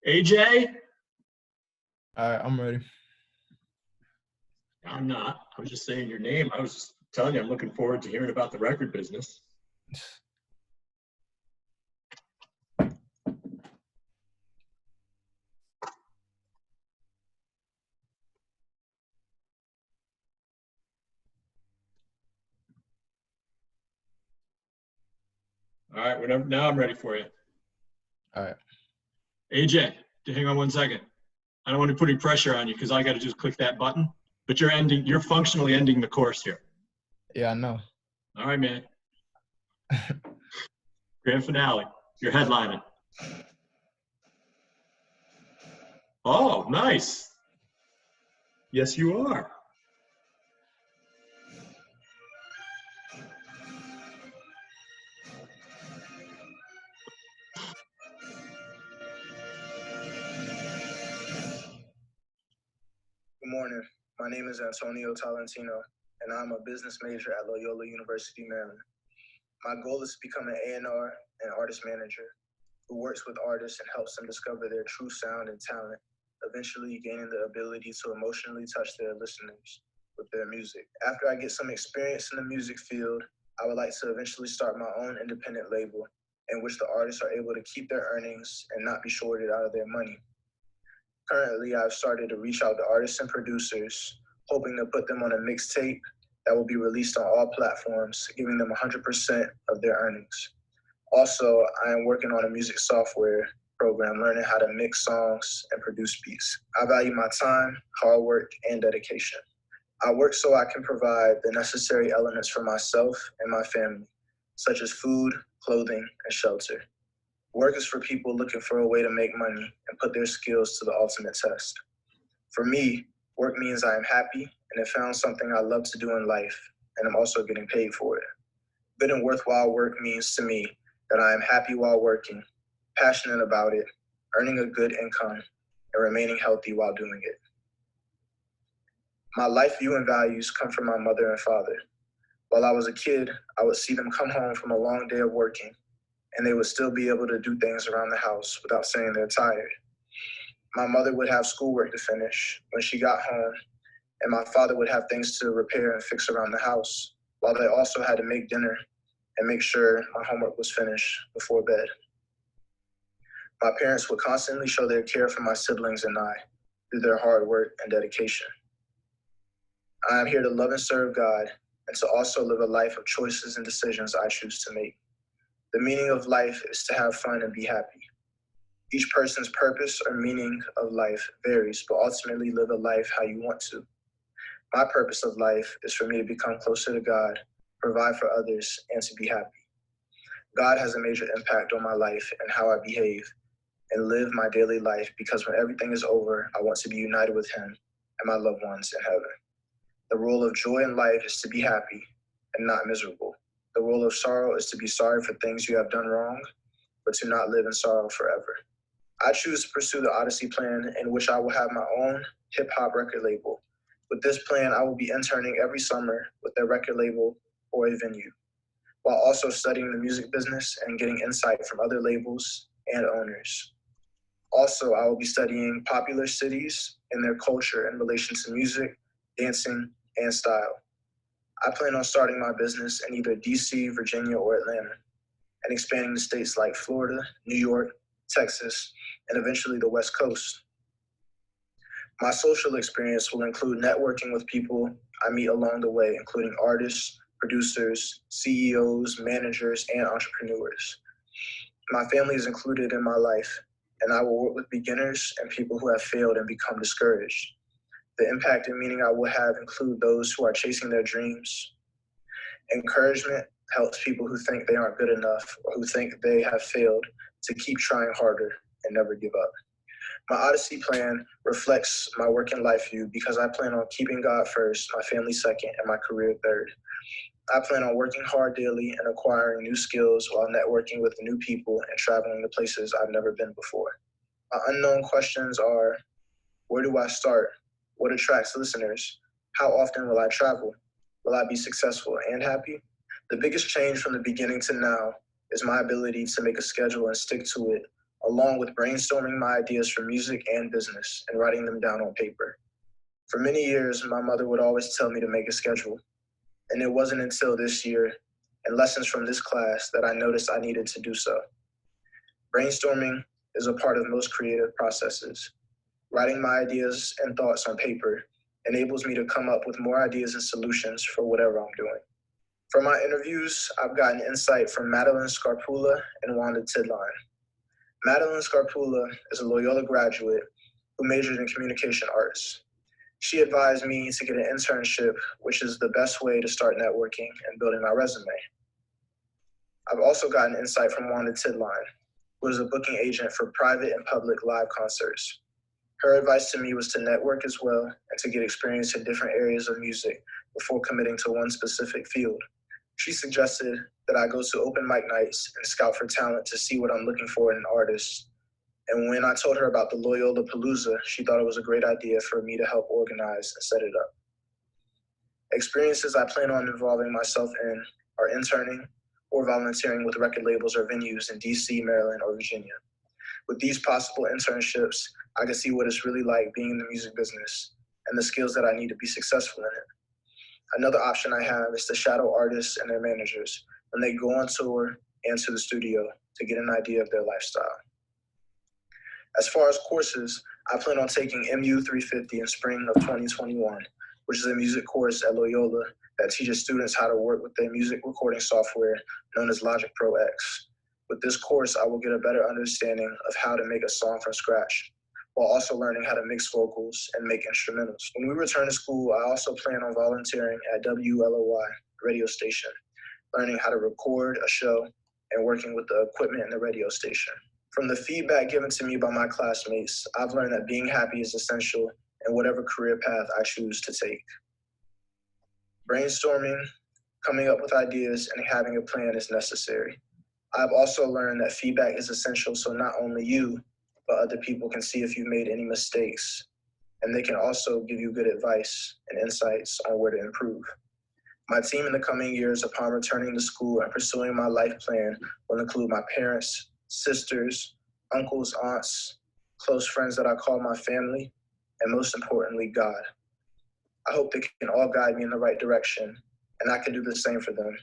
AJ? All right, I'm ready. I'm not. I was just saying your name. I was just telling you I'm looking forward to hearing about the record business. All right, now I'm ready for you. All right. AJ, hang on one second. I don't want to put any pressure on you because I got to just click that button. But you're functionally ending the course here. Yeah, I know. All right, man. Grand finale. You're headlining. Oh, nice. Yes, you are. Good morning. My name is Antonio Talentino, and I'm a business major at Loyola University, Maryland. My goal is to become an A&R and artist manager who works with artists and helps them discover their true sound and talent, eventually gaining the ability to emotionally touch their listeners with their music. After I get some experience in the music field, I would like to eventually start my own independent label in which the artists are able to keep their earnings and not be shorted out of their money. Currently, I've started to reach out to artists and producers, hoping to put them on a mixtape that will be released on all platforms, giving them 100% of their earnings. Also, I am working on a music software program, learning how to mix songs and produce beats. I value my time, hard work, and dedication. I work so I can provide the necessary elements for myself and my family, such as food, clothing, and shelter. Work is for people looking for a way to make money and put their skills to the ultimate test. For me, work means I am happy and have found something I love to do in life, and I'm also getting paid for it. Good and worthwhile work means to me that I am happy while working, passionate about it, earning a good income, and remaining healthy while doing it. My life view and values come from my mother and father. While I was a kid, I would see them come home from a long day of working, and they would still be able to do things around the house without saying they're tired. My mother would have schoolwork to finish when she got home, and my father would have things to repair and fix around the house, while they also had to make dinner and make sure my homework was finished before bed. My parents would constantly show their care for my siblings and I through their hard work and dedication. I am here to love and serve God and to also live a life of choices and decisions I choose to make. The meaning of life is to have fun and be happy. Each person's purpose or meaning of life varies, but ultimately live a life how you want to. My purpose of life is for me to become closer to God, provide for others, and to be happy. God has a major impact on my life and how I behave and live my daily life, because when everything is over, I want to be united with Him and my loved ones in heaven. The role of joy in life is to be happy and not miserable. The role of sorrow is to be sorry for things you have done wrong, but to not live in sorrow forever. I choose to pursue the Odyssey plan, in which I will have my own hip-hop record label. With this plan, I will be interning every summer with a record label or a venue, while also studying the music business and getting insight from other labels and owners. Also, I will be studying popular cities and their culture in relation to music, dancing, and style. I plan on starting my business in either DC, Virginia, or Atlanta, and expanding to states like Florida, New York, Texas, and eventually the West Coast. My social experience will include networking with people I meet along the way, including artists, producers, CEOs, managers, and entrepreneurs. My family is included in my life, and I will work with beginners and people who have failed and become discouraged. The impact and meaning I will have include those who are chasing their dreams. Encouragement helps people who think they aren't good enough or who think they have failed to keep trying harder and never give up. My Odyssey plan reflects my work and life view because I plan on keeping God first, my family second, and my career third. I plan on working hard daily and acquiring new skills while networking with new people and traveling to places I've never been before. My unknown questions are: where do I start? What attracts listeners? How often will I travel? Will I be successful and happy? The biggest change from the beginning to now is my ability to make a schedule and stick to it, along with brainstorming my ideas for music and business and writing them down on paper. For many years, my mother would always tell me to make a schedule, and it wasn't until this year and lessons from this class that I noticed I needed to do so. Brainstorming is a part of most creative processes. Writing my ideas and thoughts on paper enables me to come up with more ideas and solutions for whatever I'm doing. For my interviews, I've gotten insight from Madeline Scarpula and Wanda Tidline. Madeline Scarpula is a Loyola graduate who majored in communication arts. She advised me to get an internship, which is the best way to start networking and building my resume. I've also gotten insight from Wanda Tidline, who is a booking agent for private and public live concerts. Her advice to me was to network as well and to get experience in different areas of music before committing to one specific field. She suggested that I go to open mic nights and scout for talent to see what I'm looking for in an artist. And when I told her about the Loyola Palooza, she thought it was a great idea for me to help organize and set it up. Experiences I plan on involving myself in are interning or volunteering with record labels or venues in DC, Maryland, or Virginia. With these possible internships, I can see what it's really like being in the music business and the skills that I need to be successful in it. Another option I have is to shadow artists and their managers when they go on tour and to the studio to get an idea of their lifestyle. As far as courses, I plan on taking MU 350 in spring of 2021, which is a music course at Loyola that teaches students how to work with their music recording software known as Logic Pro X. With this course, I will get a better understanding of how to make a song from scratch, while also learning how to mix vocals and make instrumentals. When we return to school, I also plan on volunteering at WLOY radio station, learning how to record a show and working with the equipment in the radio station. From the feedback given to me by my classmates, I've learned that being happy is essential in whatever career path I choose to take. Brainstorming, coming up with ideas, and having a plan is necessary. I've also learned that feedback is essential so not only you, but other people can see if you've made any mistakes, and they can also give you good advice and insights on where to improve. My team in the coming years upon returning to school and pursuing my life plan will include my parents, sisters, uncles, aunts, close friends that I call my family, and most importantly, God. I hope they can all guide me in the right direction, and I can do the same for them.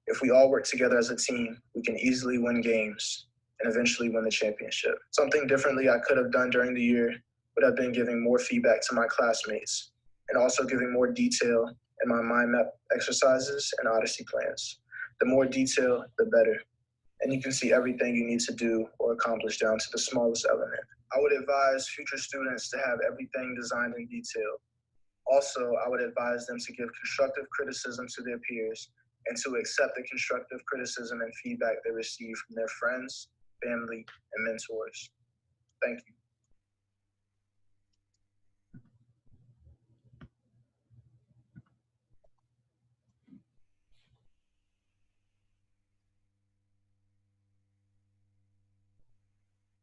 If we all work together as a team, we can easily win games and eventually win the championship. Something differently I could have done during the year would have been giving more feedback to my classmates and also giving more detail in my mind map exercises and Odyssey plans. The more detail, the better. And you can see everything you need to do or accomplish down to the smallest element. I would advise future students to have everything designed in detail. Also, I would advise them to give constructive criticism to their peers and to accept the constructive criticism and feedback they receive from their friends, family, and mentors. Thank you.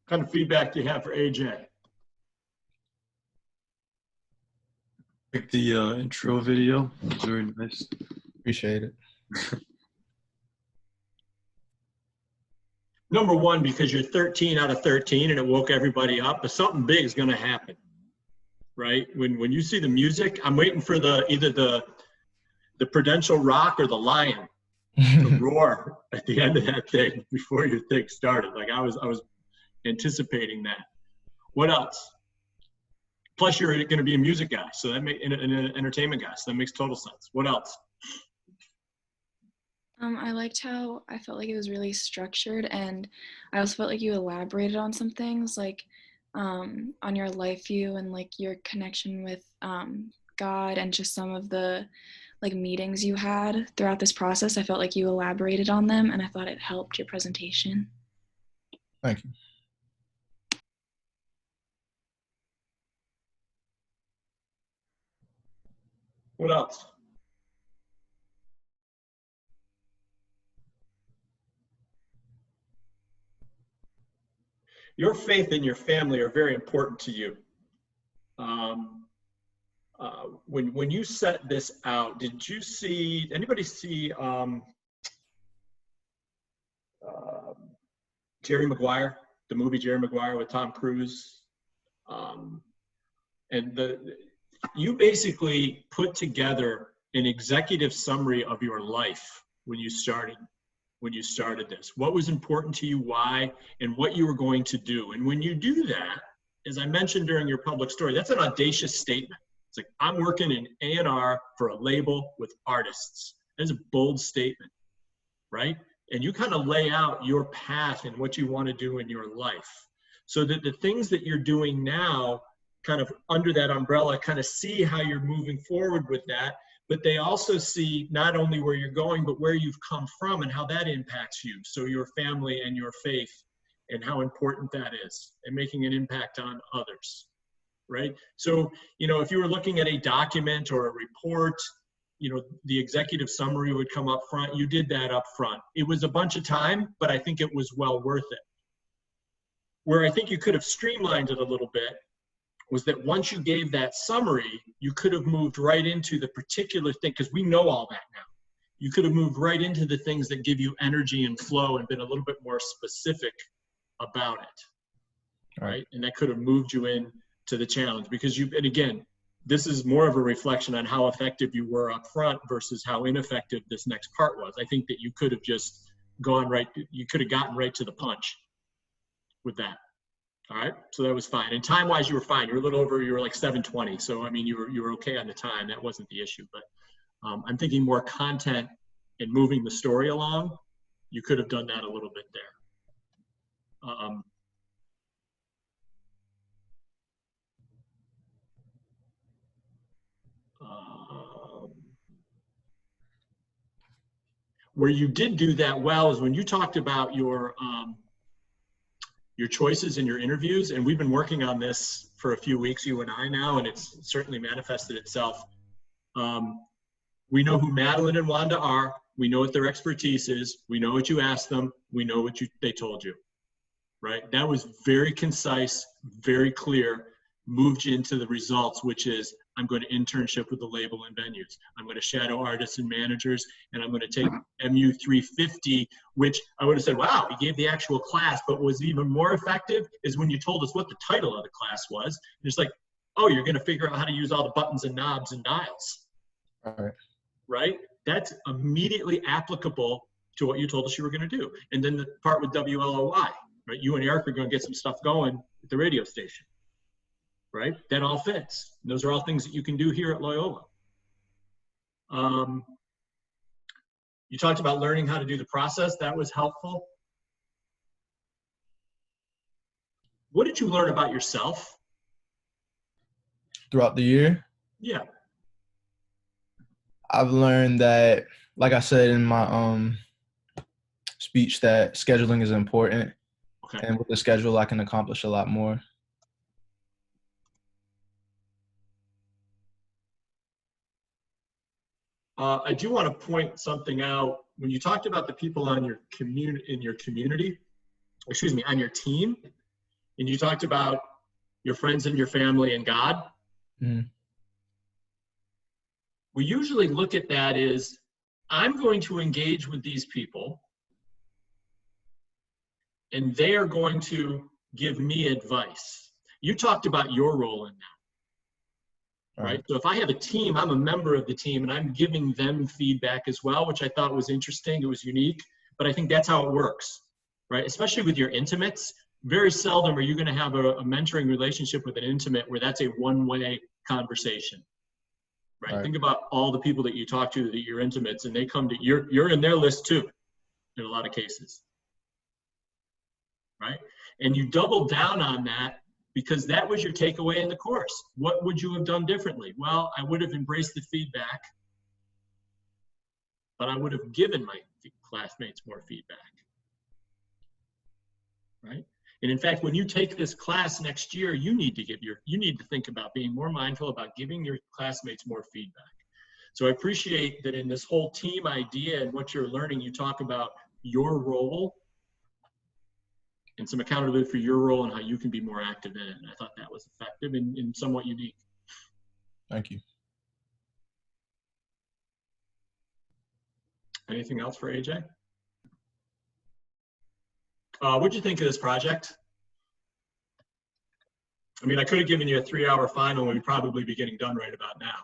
What kind of feedback do you have for AJ? Like the intro video, it was very nice. Appreciate it. Number one, because you're 13 out of 13 and it woke everybody up, but something big is going to happen, right? When you see the music, I'm waiting for either the Prudential Rock or the Lion to roar at the end of that thing before your thing started. Like I was anticipating that. What else? Plus, you're going to be a music guy, so that makes an entertainment guy, so that makes total sense. What else? I liked how I felt like it was really structured, and I also felt like you elaborated on some things, like on your life view and like your connection with God, and just some of the like meetings you had throughout this process. I felt like you elaborated on them, and I thought it helped your presentation. Thank you. What else? Your faith and your family are very important to you. When you set this out, did anybody see Jerry Maguire, the movie Jerry Maguire with Tom Cruise? You basically put together an executive summary of your life when you started this. What was important to you, why, and what you were going to do. And when you do that, as I mentioned during your public story, that's an audacious statement. It's like, I'm working in A&R for a label with artists. That's a bold statement, right? and you kind of lay out your path and what you want to do in your life, so that the things that you're doing now kind of under that umbrella kind of see how you're moving forward with that, but they also see not only where you're going, but where you've come from and how that impacts you. So your family and your faith and how important that is, and making an impact on others, right? So, you know, if you were looking at a document or a report, you know, the executive summary would come up front. You did that up front. It was a bunch of time, but I think it was well worth it. Where I think you could have streamlined it a little bit was that once you gave that summary, you could have moved right into the particular thing, because we know all that now. You could have moved right into the things that give you energy and flow and been a little bit more specific about it, right? And that could have moved you in to the challenge, because you, and again, this is more of a reflection on how effective you were up front versus how ineffective this next part was. I think that you could have just gone right, you could have gotten right to the punch with that. All right, so that was fine. And time-wise, you were fine. You were a little over, you were like 7:20. So, I mean, you were okay on the time. That wasn't the issue. But I'm thinking more content and moving the story along. You could have done that a little bit there. Where you did do that well is when you talked about your choices in your interviews, and we've been working on this for a few weeks, you and I now, and it's certainly manifested itself. We know who Madeline and Wanda are. We know what their expertise is. We know what you asked them. We know what they told you, right? That was very concise, very clear, moved you into the results, which is, I'm going to internship with the label and venues. I'm going to shadow artists and managers, and I'm going to take MU 350, which I would have said, wow, he gave the actual class, but what was even more effective is when you told us what the title of the class was. And it's like, oh, you're going to figure out how to use all the buttons and knobs and dials. All right. Right? That's immediately applicable to what you told us you were going to do. And then the part with WLOY, right? You and Eric are going to get some stuff going at the radio station. Right? That all fits. Those are all things that you can do here at Loyola. You talked about learning how to do the process. That was helpful. What did you learn about yourself? Throughout the year? Yeah. I've learned that, like I said in my speech, that scheduling is important. Okay. And with the schedule, I can accomplish a lot more. I do want to point something out. When you talked about the people on your community, excuse me, on your team, and you talked about your friends and your family and God, we usually look at that as, I'm going to engage with these people, and they are going to give me advice. You talked about your role in that. Right? So if I have a team, I'm a member of the team, and I'm giving them feedback as well, which I thought was interesting. It was unique, but I think that's how it works, right? Especially with your intimates. Very seldom are you going to have a mentoring relationship with an intimate where that's a one-way conversation, right? Think about all the people that you talk to that you're intimates, and they come to, you're in their list too, in a lot of cases, right? And you double down on that, because that was your takeaway in the course. What would you have done differently? Well, I would have embraced the feedback, but I would have given my classmates more feedback, right? And in fact, when you take this class next year, you need to think about being more mindful about giving your classmates more feedback. So I appreciate that in this whole team idea and what you're learning, you talk about your role and some accountability for your role and how you can be more active in it. And I thought that was effective and somewhat unique. Thank you. Anything else for AJ? What'd you think of this project? I mean, I could have given you a 3-hour final and we'd probably be getting done right about now.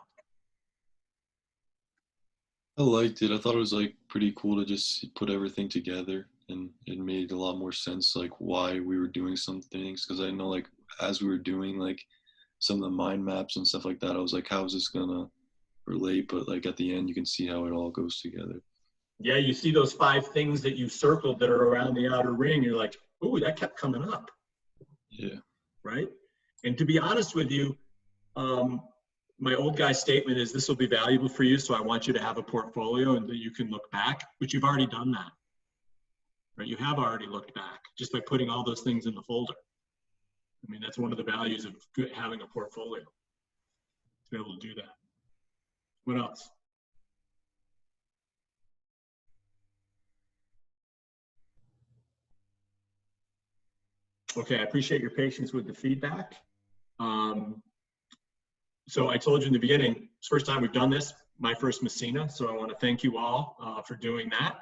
I liked it. I thought it was like pretty cool to just put everything together, and it made a lot more sense like why we were doing some things, because I know like as we were doing like some of the mind maps and stuff like that, I was like, how is this gonna relate? But like at the end you can see how it all goes together. Yeah, you see those 5 things that you circled that are around the outer ring. You're like, ooh, that kept coming up. Yeah. Right? And to be honest with you, my old guy statement is this will be valuable for you, so I want you to have a portfolio and that you can look back, but you've already done that. Right? You have already looked back just by putting all those things in the folder. I mean, that's one of the values of having a portfolio, to be able to do that. What else? Okay, I appreciate your patience with the feedback. So I told you in the beginning, it's the first time we've done this, my first Messina, so I want to thank you all for doing that.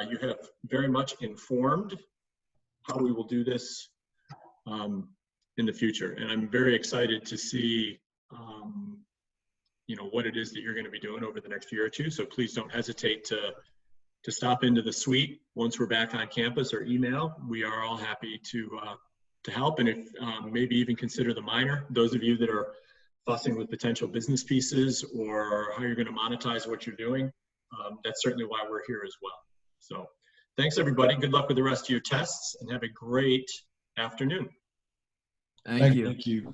You have very much informed how we will do this in the future, and I'm very excited to see you know, what it is that you're going to be doing over the next year or two. So please don't hesitate to stop into the suite once we're back on campus or email. We are all happy to help, and if maybe even consider the minor. Those of you that are fussing with potential business pieces or how you're going to monetize what you're doing, that's certainly why we're here as well. So thanks everybody. Good luck with the rest of your tests and have a great afternoon. Thank you. Thank you.